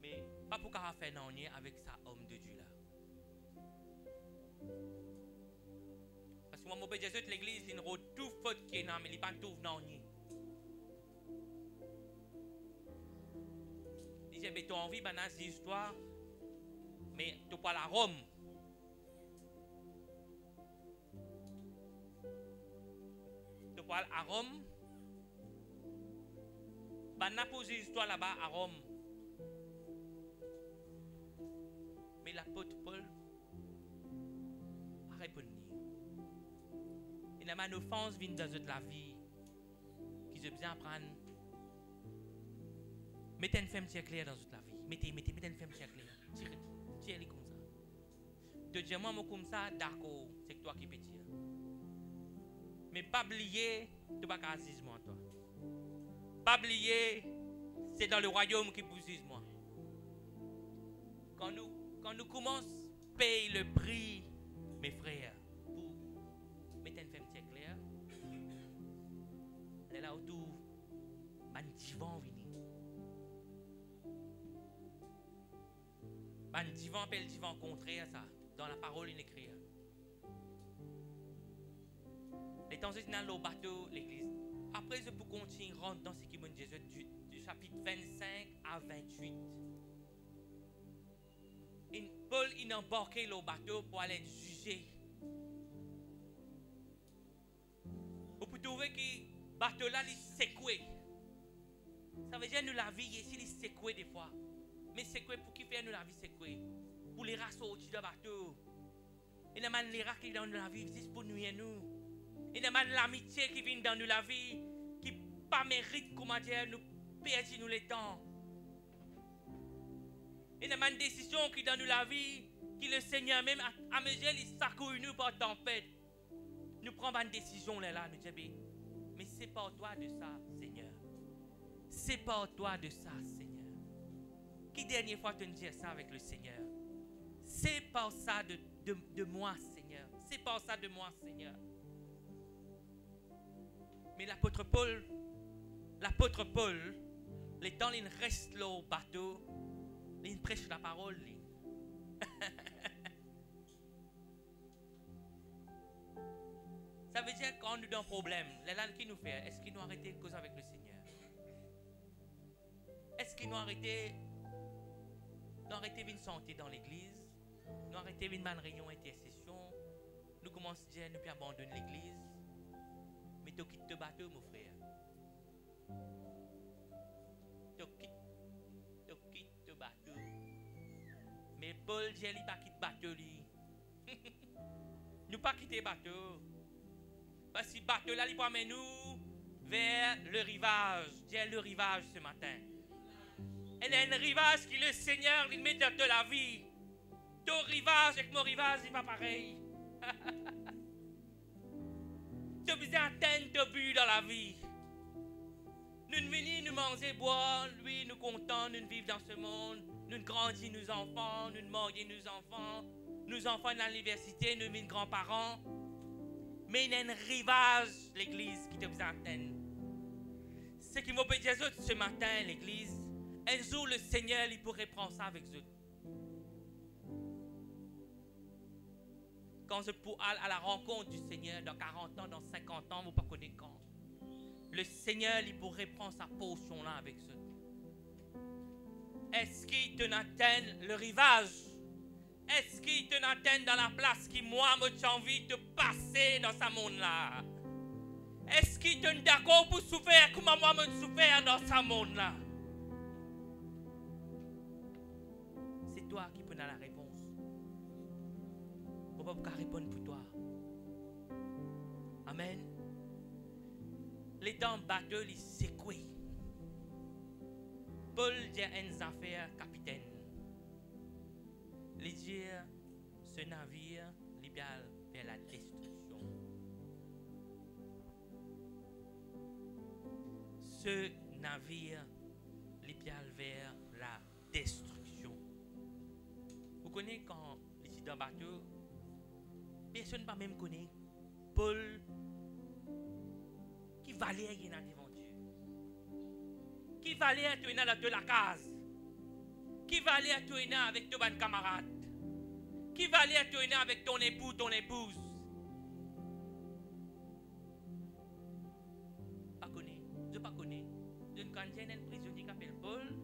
mais pas pour qu'à faire non avec sa homme de Dieu là. Parce que moi mon père Jésus l'église il ne tout faute qui est non mais il pas tout non ni. Il dit tu as envie dans ces histoires mais tu pas la Rome. Tu parles à Rome. Ben n'a posé histoire là-bas à Rome. Mais l'apôtre Paul a répondu. Il a une offense vient dans la vie qui se besoin apprendre. Mettez une femme claire dans toute la vie. Mettez une femme claire. Tirez-les comme ça. De dire moi comme ça, d'accord, c'est toi qui peux dire. Mais pas oublier, tu vas pas dire moi toi. Pas oublier, c'est dans le royaume qui vous juge moi. Quand nous commençons à payer le prix, mes frères, pour mettre une femme claire, elle est là autour, un divan vini. Un divan appelle le divan contraire ça, dans la parole il écrit. Les temps dans le bateau, l'église. Après, je peux continuer rentrer dans ce qui m'a dit Jésus du chapitre 25 à 28. Paul il a embarqué le bateau pour aller juger. Vous pouvez trouver que le bateau là il secoué. Ça veut dire que nous la vie ici il secoué des fois. Mais secoué pour qui fait nous la vie secoué? Pour les rats sortis du bateau. Et les rats qui dans la vie juste pour nuire nous. Il y a l'amitié qui vient dans nous la vie, qui pas mérite, comment dire, nous perdre nous le temps. Il y a une décision qui dans nous la vie, qui le Seigneur même à mesure il s'accouille nous par tempête. Nous prenons une décision là, nous disons, mais c'est pas toi de ça, Seigneur. C'est pas toi de ça, Seigneur. Qui dernière fois tu nous dis ça avec le Seigneur? C'est pas ça de moi, Seigneur. C'est pas ça de moi, Seigneur. Mais l'apôtre Paul, les temps il reste là au bateau, il prêche la parole. Ça veut dire quand nous avons un problème, les là qui nous fait, est-ce qu'il nous arrête de causer avec le Seigneur? Est-ce qu'il nous arrête une santé dans l'église? Nous arrêter une réunion intercession? Nous commençons à dire nous pouvons abandonner l'église? Mais tu quittes le bateau, mon frère. Tu quittes le bateau. Mais Paul dit, il pas quitte le bateau. Nous pas quitter le bateau. Parce que le bateau là, il promène nous vers le rivage. Dis le rivage ce matin. Il y a un rivage qui le Seigneur il met dans la vie. Ton rivage avec mon rivage, c'est pas pareil. Tu as besoin d'atteindre ton but dans la vie. Nous venons nous manger, boire, lui, nous contents, nous vivons dans ce monde. Nous grandissons nos enfants, nous marions nos enfants dans l'université, nous sommes grands-parents. Mais il y a un rivage, l'église, qui te besoin d'atteindre. Ce qui m'a dit ce matin, l'église, un jour le Seigneur, il pourrait prendre ça avec eux. Quand je pourrai à la rencontre du Seigneur, dans 40 ans, dans 50 ans, vous ne pas connaissez quand. Le Seigneur, il pourrait prendre sa portion là avec eux. Est-ce qu'il te n'atteint le rivage? Est-ce qu'il te n'atteint dans la place qui, moi, j'ai envie de passer dans ce monde-là? Est-ce qu'il te d'accord pour souffrir comme moi, je souffre dans ce monde-là? C'est toi qui peux donner la réponse. On ne peut pas répondre pour toi. Amen. Les dents bateaux, ils secouent. Paul dit à une affaire capitaine. Il dit ce navire libéral vers la destruction. Ce navire libéral vers la destruction. Vous connaissez quand il est dans le bateau, personne ne va même connaître Paul qui valait rien devant Dieu. Qui valait à toi dans la case. Qui valait à toi avec tes bonnes camarades. Qui valait à toi avec ton époux, ton épouse. Pas connu. Je pas connu. Je ne connais un prisonnier qui s'appelle Paul.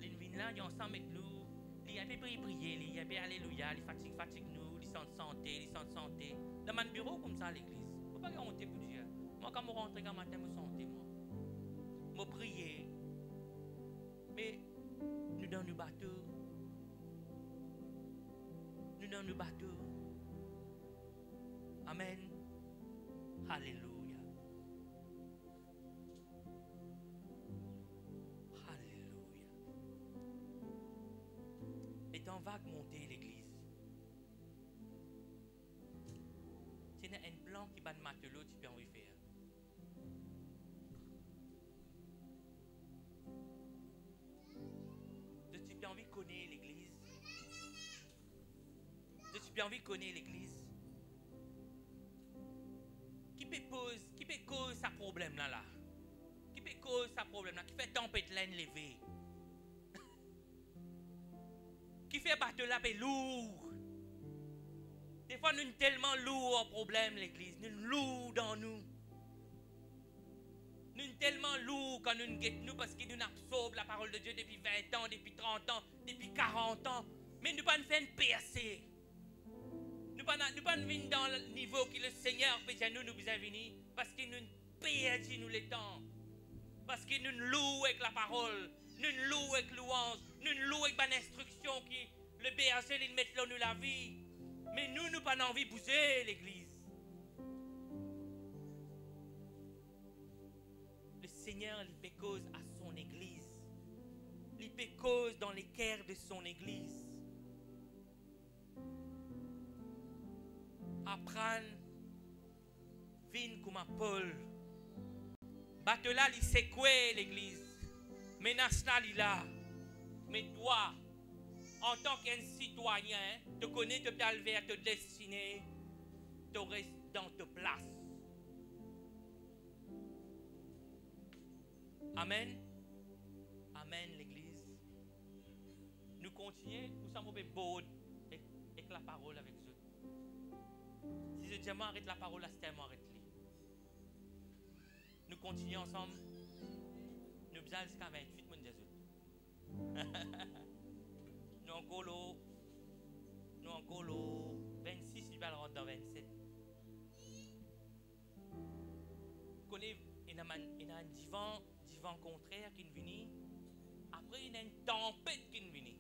Il vient là, il est ensemble avec nous. Il a fait prier, il a fait alléluia, il fatigue nous, il sent santé. Dans mon bureau comme ça à l'église. Il ne faut pas que honte pour Dieu. Moi, quand je rentre le matin, je me sentais, moi. Je priais. Mais nous dans le bateau. Nous dans le bateau. Amen. Alléluia. Alléluia. Et dans vague monter l'église. C'est un plan qui bat de matelot, tu peux en faire. Tu peux envie de connaître l'église. Tu peux envie de connaître l'église. Qui peut cause sa problème là. Qui peut cause sa problème là. Qui fait tempête laine levée. Qui fait battre la paix lourd. Des fois, nous sommes tellement lourds en problème, l'église. Nous sommes lourds dans nous. Nous sommes tellement lourds quand nous guettons nous parce que nous absorbons la parole de Dieu depuis 20 ans, depuis 30 ans, depuis 40 ans. Mais nous ne pouvons pas faire percer. Nous ne pouvons pas venir dans le niveau que le Seigneur fait à nous, nous besoin venir. Parce que nous perdons nous le temps. Parce que nous louons avec la parole. Nous louons avec louange. Nous louons avec une instruction qui le berger, il met là nous la vie. Mais nous n'avons pas envie de bouger l'église. Le Seigneur, il fait cause à son église. Il fait cause dans les cœurs de son église. Apprendre, vin comme un Paul. Batela, il secoue l'église. Menace là, il là. Mais toi, en tant qu'un citoyen, tu connais te calvaire, te destinée, tu restes dans ta place. Amen. Amen, l'église. Nous continuons, nous sommes beaux avec la parole avec eux. Si je dis arrête la parole, c'est tellement arrête. Nous continuons ensemble. Nous faisons jusqu'à 28, mon Jésus. Nous encore le 26, il va le rentrer dans 27. Vous connaissez, il y a un divan vent contraire qui vient. Après, il y a une tempête qui vient.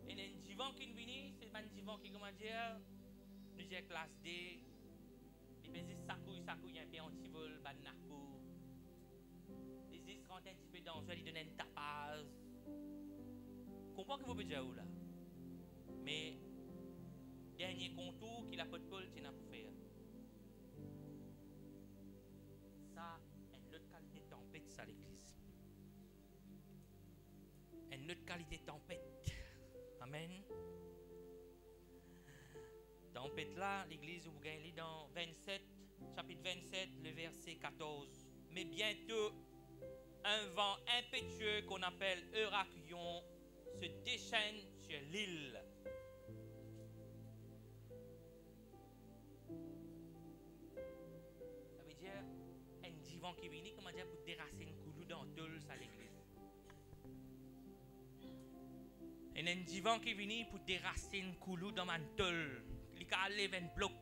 Il y a un vent qui vient, c'est un vent qui, comment dire, nous disons classe D. Il peut dire ça couille un peu anti-vol, ban narco. Les se rendent un petit peu dangereux, ils donnent une tapage. Comprends que vous pouvez dire où là. Mais, dernier contour qu'il a pas de Paul, tu n'as pas faire. Ça, une autre qualité de tempête, ça l'église. Une autre qualité de tempête. Amen. Tempête là, l'église, vous gagnez dans 27, chapitre 27, le verset 14. Mais bientôt, un vent impétueux qu'on appelle Eurakion se déchaîne sur l'île. Ça veut dire, un vent qui vient, comment dire, pour déracer une coulou dans tout ça l'église. Et un divan qui vient pour déracer une coulou dans ma tôle. Il y a levé un bloc.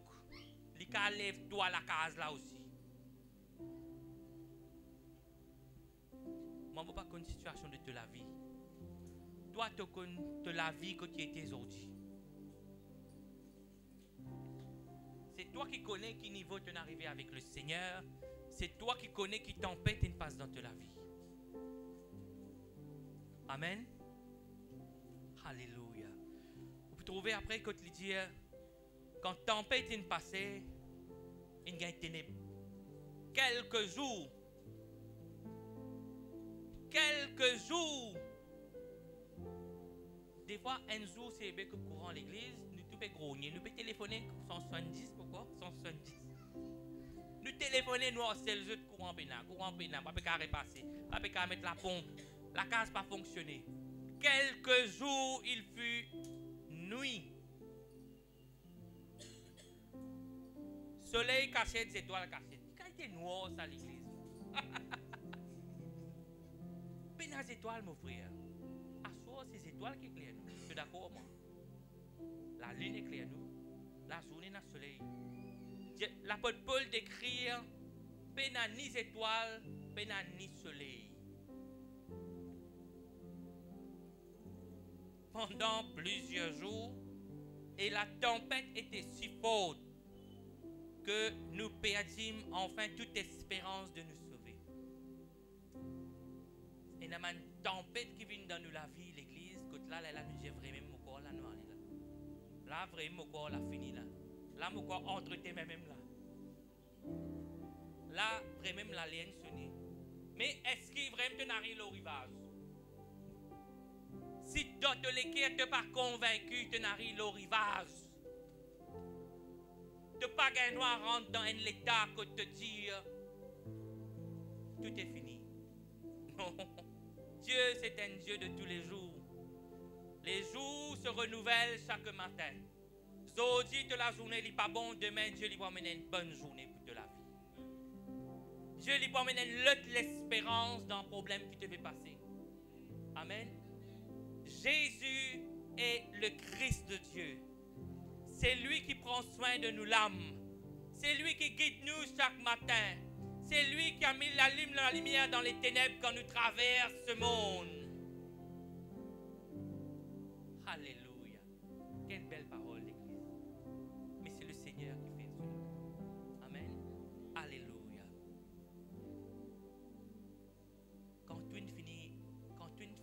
Il y a levé toi la case là aussi. Moi, je ne veux pas une situation de la vie. Toi, tu connais la vie que tu étais aujourd'hui. C'est toi qui connais qui niveau tu es arrivé avec le Seigneur. C'est toi qui connais qui tempête et passe dans la vie. Amen. Alléluia. Vous pouvez trouver après que tu dis, quand tempête est passée, il y a ténèbres. Quelques jours. Des fois, un jour, c'est bien que courant l'église, nous tout peut grogner. Nous peut téléphoner 170, pourquoi 170. Nous téléphonons, nous, c'est le jeu de courant pénal, pas peut repasser, pas peut mettre la pompe. La case pas fonctionné. Quelques jours, il fut nuit. Soleil caché, des étoiles cachées. Quand il était noir, ça, l'église. Mais les étoiles, mon frère. À soi, c'est les étoiles qui éclairent nous. Tu es d'accord, moi? La lune éclaire nous. La journée, n'a soleil. L'apôtre Paul décrit péna ni étoiles, péna ni soleil. Pendant plusieurs jours, et la tempête était si forte que nous perdîmes enfin toute espérance de nous sauver. Et il y a une tempête qui vient dans nous la vie, l'église, que là, nous j'ai vraiment mon corps là, nous allons là. Là, vraiment mon corps là fini là. Là, mon corps entre tes mains même là. Là, vraiment la ligne sonne. Mais est-ce qu'il vraiment n'arrive au rivage? Si d'autres l'équerre t'es pas convaincu, tu n'arrives au rivage. Tu pas gagné noir rentre dans un état que te dire tout est fini. Non. Dieu, c'est un Dieu de tous les jours. Les jours se renouvellent chaque matin. Aujourd'hui, de la journée n'est pas bon. Demain, Dieu lui va mener une bonne journée pour de la vie. Dieu lui va mener l'espérance dans le problème qui te fait passer. Amen. Jésus est le Christ de Dieu. C'est lui qui prend soin de nous l'âme. C'est lui qui guide nous chaque matin. C'est lui qui a mis la lumière dans les ténèbres quand nous traversons ce monde. Alléluia. Quelle belle parole d'église. Mais c'est le Seigneur qui fait cela. Amen. Alléluia. Quand tu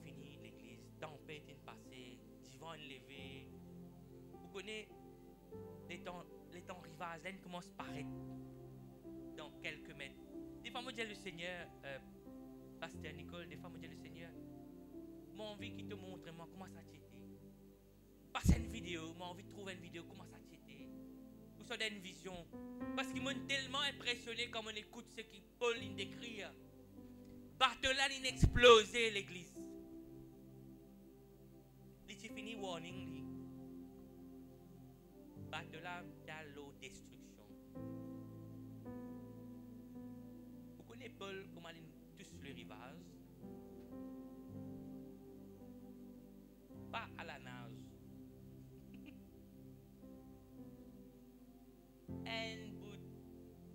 finis l'église, tempête est passée, divan est levé. Vous connaissez les temps rivages, là, ils commencent à paraître dans quelques mètres. Des fois, moi, je dis le Seigneur, Pasteur Nicole, des fois, moi, je dis le Seigneur, j'ai envie qu'il te montre moi, comment ça t'était. Passe une vidéo, j'ai envie de trouver une vidéo, comment ça t'était. Ou ça donne une vision. Parce qu'ils m'ont tellement impressionné quand on écoute ce que Paul décrit. Barthelin, il a explosé l'église. Il a fini warning. Barthelin dans l'eau destruction. Vous connaissez Paul, comment il touche le rivage? Pas à la nage.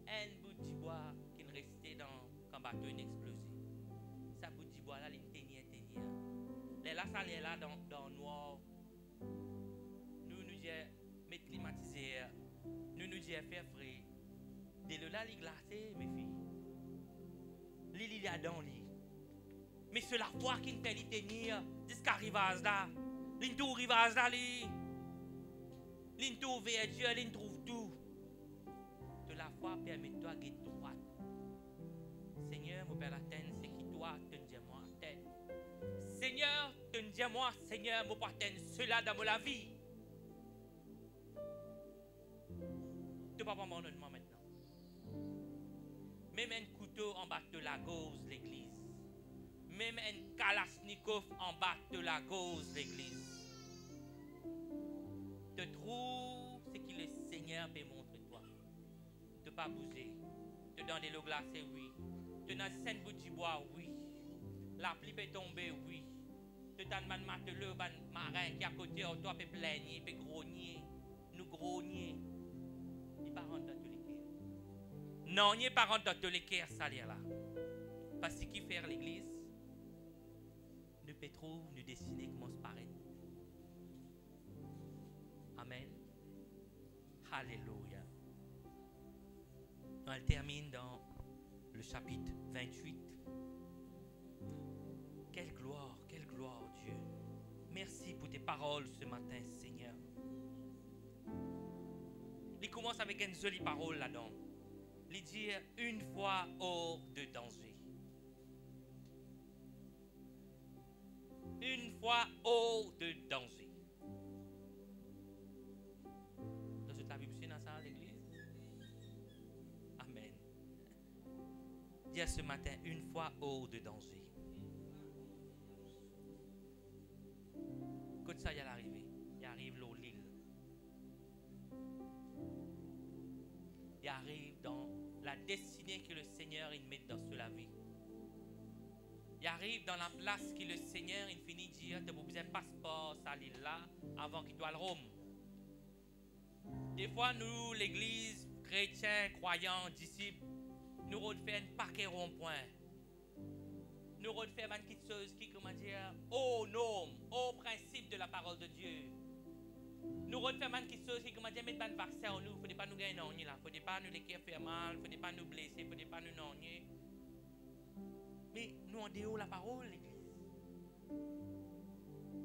un bout de bois qui restait dans quand le bateau a explosé. salle est là dans le noir. Nous disons, mettre climatisé. Nous disons, faire frais. Dès là, il est glacé, mes filles. Il y a dans lui. Mais c'est la foi qui nous fait tenir jusqu'à rivage là. Il trouve rivage là, il trouve vers Dieu, il trouve tout. De la foi permet-toi de droite. Seigneur, mon Père Latin, c'est qui toi, te dis moi tête. Seigneur, te dis moi, Seigneur, mon Père Latin, cela dans ma vie. Tu ne vas pas m'abandonner maintenant. Même un couteau en bas de la gauze, l'église. Même un kalachnikov en bas de la gauze, l'église. Te trouve ce que le Seigneur peut montrer toi. Te pas bouger. Te donner l'eau glacée, oui. Te donner 5 bouts de bois, oui. La pluie peut tomber, oui. Te donner un matelot, un marin qui à côté de toi peut plaigner, peut grogner. Nous grogner. Il pas rentrer dans tous les cœurs. Non, il n'est pas rentrer dans tous les cœurs, ça là. Parce que qui fait l'église, nous peut trop nous dessiner comment se paraît. Amen. Alléluia. On termine dans le chapitre 28. Quelle gloire, Dieu. Merci pour tes paroles ce matin, Seigneur. Il commence avec une jolie parole là-dedans. Il dit une fois hors de danger. Une fois hors de danger. Dans toute la Bible, c'est dans ça l'église. Amen. Dis ce matin, une fois hors de danger. Quand ça y est arrivé, il arrive l'île. Il arrive dans la destinée que le Seigneur il met dans la vie. Il arrive dans la place que le Seigneur il finit de dire tu as besoin de passeport ça l'île là avant qu'il doit le Rome. Des fois nous l'église chrétiens, croyants, disciples nous refait un paquet rond-point. Nous refait une petite chose qui comment dire aux normes, aux principes de la parole de Dieu. Nous refait une petite chose qui comment dire mettre un vaccin en nous, faut pas nous gagner non là, faut pas nous les faire mal, faut pas nous blesser, faut pas nous non. Mais nous en dehors la parole, l'église.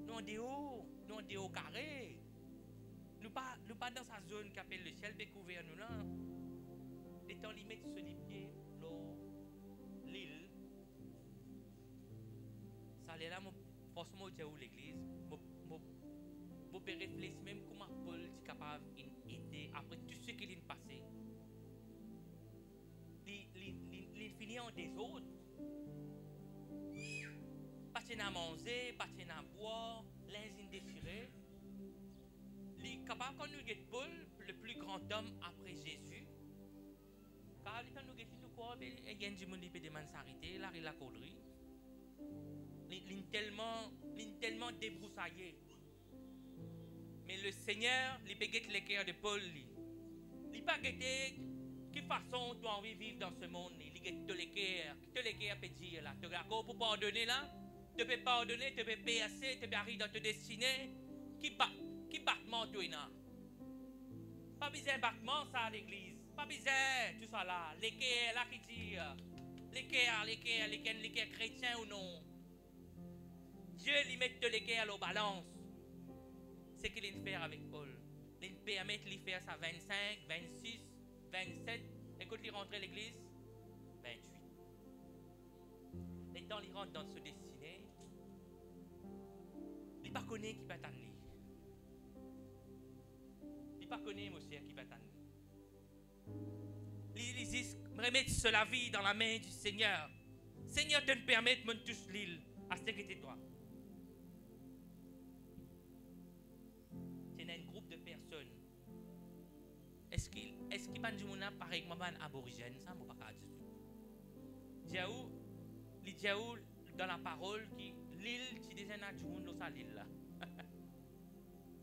Nous en dehors carré. Nous pas dans sa zone qui appelle le ciel découvert nous là. Les temps limite sur les pieds, l'île. Ça là, franchement, tu es où l'église? Je peux réfléchir même comment Paul est capable d'aider après tout ce qu'il a passé. Il finit en désordre. Pas de manger, pas de boire, les déchirés. Il est capable quand nous guettons Paul, le plus grand homme après Jésus. Car quand nous guettons tout quoi, il y a des gens qui demandent s'arrêter, là il a cauderie. Il est tellement débroussaillé. Mais le Seigneur, il peut guetter les cœurs de Paul. Il peut guetter quelle façon tu as envie de vivre dans ce monde. Il guette tous les cœurs. Tous les cœurs peuvent dire là. Tu es d'accord pour pardonner là? Tu peux pardonner, tu peux percer, tu peux arriver dans ta destinée. Qui battement tu es là? Pas besoin de battement ça à l'église. Pas besoin tout ça là. Les cœurs là qui disent. Les cœurs chrétiens ou non. Dieu lui met tous les cœurs aux balances. C'est ce qu'il vient faire avec Paul. Il permet de faire ça 25, 26, 27. Et quand il rentre à l'église, 28. Et quand il rentre dans ce destiné, il ne connaît pas qui va t'amener. Il ne connaît pas monsieur qui va t'amener. Il dit, remettre cela vie dans la main du Seigneur. Seigneur te permet de me toucher l'île. À ce que toi. C'est un groupe de personnes. Est-ce qu'il pas du monde pareil comme un aborigène ça me pas dire. Diaou, li diaou dans la parole qui l'île qui déjà na du monde dans l'île là.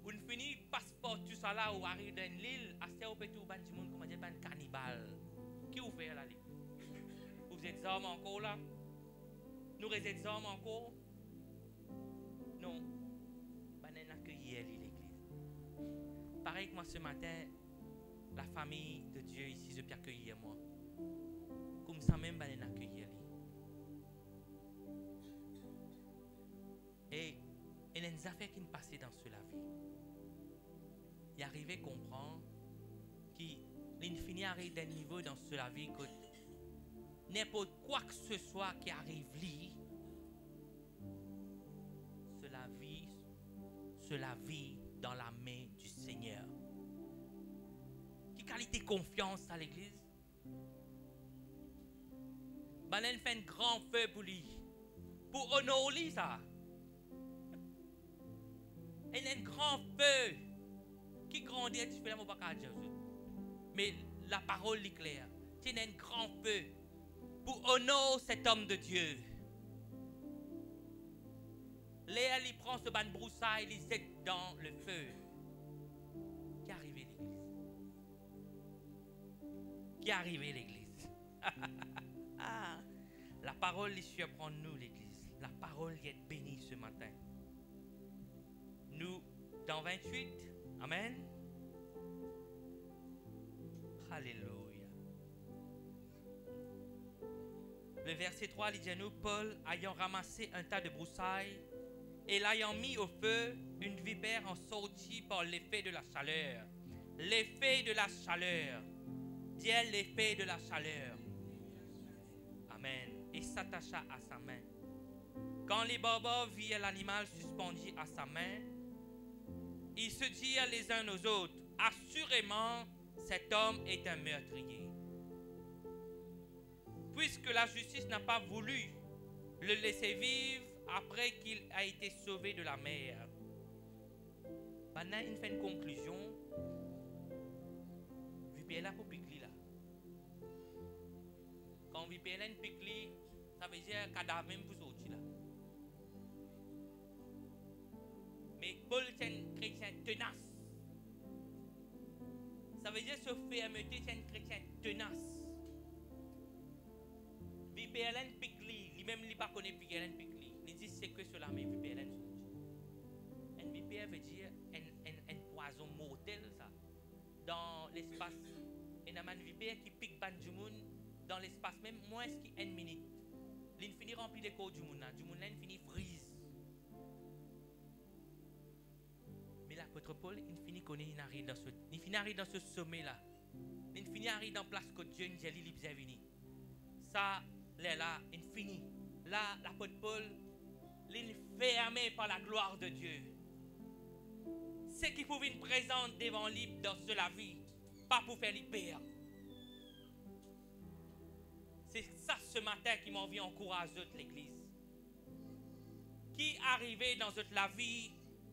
On finit passeport tout ça là ou arrive dans l'île, à ce au peut tout ban du monde comment dire ban cannibale. Qui ouvert là? Vous êtes hommes encore là? Nous êtes hommes encore? Non. déclarer que moi ce matin, la famille de Dieu ici, je peux accueillir moi. Comme ça même, je vais accueillir. Et il y a des affaires qui nous passaient dans cela vie. Il arrivait à comprendre qu'il arrive d'un niveau dans cela vie que n'importe quoi que ce soit qui arrive lui, cela vit dans la main du Seigneur. Qui qualité confiance à l'église? Balen fait un grand feu pour lui. Pour honorer ça. Il y a un grand feu qui grandit différemment par Jésus. Mais la parole est claire. Il y a un grand feu pour honorer cet homme de Dieu. Léa il prend ce ban broussaille, il jette dans le feu. Qui est arrivé l'église? Qui est arrivé l'église? La parole est surprend nous l'église. La parole est bénie ce matin. Nous, dans 28, amen. Alléluia. Le verset 3, il dit à nous, Paul, ayant ramassé un tas de broussailles et l'ayant mis au feu, une vipère en sortit par l'effet de la chaleur. L'effet de la chaleur. Dis l'effet de la chaleur. Amen. Et s'attacha à sa main. Quand les barbares virent l'animal suspendu à sa main, ils se dirent les uns aux autres, assurément, cet homme est un meurtrier. Puisque la justice n'a pas voulu le laisser vivre après qu'il a été sauvé de la mer. Maintenant, il fait une conclusion. Vipère là pour piquer là. Quand vipère là pique, ça veut dire cadavre même pour sortir là. Mais Paul est un chrétien tenace. Ça veut dire se fermeté, c'est un chrétien tenace. Vipère pique lui-même il pas connaît vipère pique. Il dit c'est que cela mais vipère sorti. Un vipère veut dire un poison mortel ça. Dans l'espace, il y a un vipère qui pique ban du monde dans l'espace même moins qu'une minute. Il finit rempli de corps du monde là finit frise. Mais l'apôtre Paul, il finit connaît il finit arrive dans ce sommet là. Il finit arrive dans place que Dieu nous a dit il venir. Ça là, il finit. Là l'apôtre Paul il est fermé par la gloire de Dieu. Ce qui pouvait être présent devant lui dans la vie, pas pour faire les perdre. C'est ça ce matin qui m'a envie d'encourager l'église. Qui arrivait dans la vie,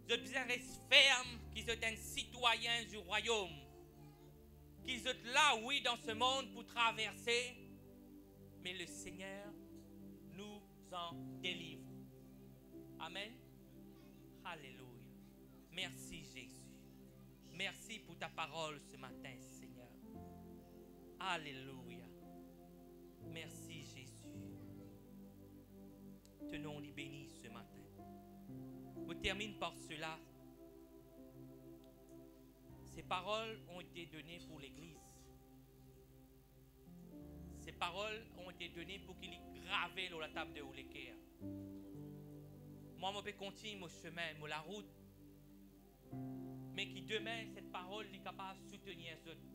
je bien reste ferme, qui sont un citoyen du royaume. Qui sont là, oui, dans ce monde pour traverser. Mais le Seigneur nous en délivre. Amen. Alléluia. Merci Jésus. Merci pour ta parole ce matin, Seigneur. Alléluia. Merci Jésus. Tenons-les bénis ce matin. Je termine par cela. Ces paroles ont été données pour l'Église. Ces paroles ont été données pour qu'il y grave sur la table de Ouleker. Moi, je peux continuer mon chemin, la route. Mais qui demain, cette parole est capable de soutenir les autres.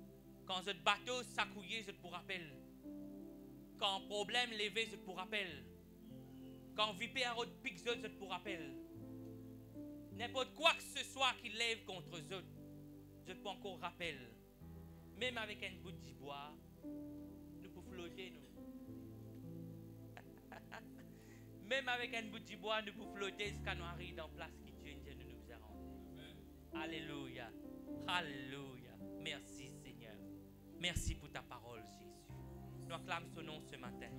Quand ce bateau s'accouille, je te rappelle. Quand problème levé, je te rappelle. Quand vipère à pique, je te rappelle. N'importe quoi que ce soit qui lève contre eux autres, je peux encore rappeler. Même avec un bout de bois, nous pouvons flotter, nous. Même avec un bout de bois, nous pouvons flotter jusqu'à nous arriver dans la place qui Dieu nous a rendue. Alléluia. Alléluia. Merci Seigneur. Merci pour ta parole, Jésus. Nous acclamons son nom ce matin.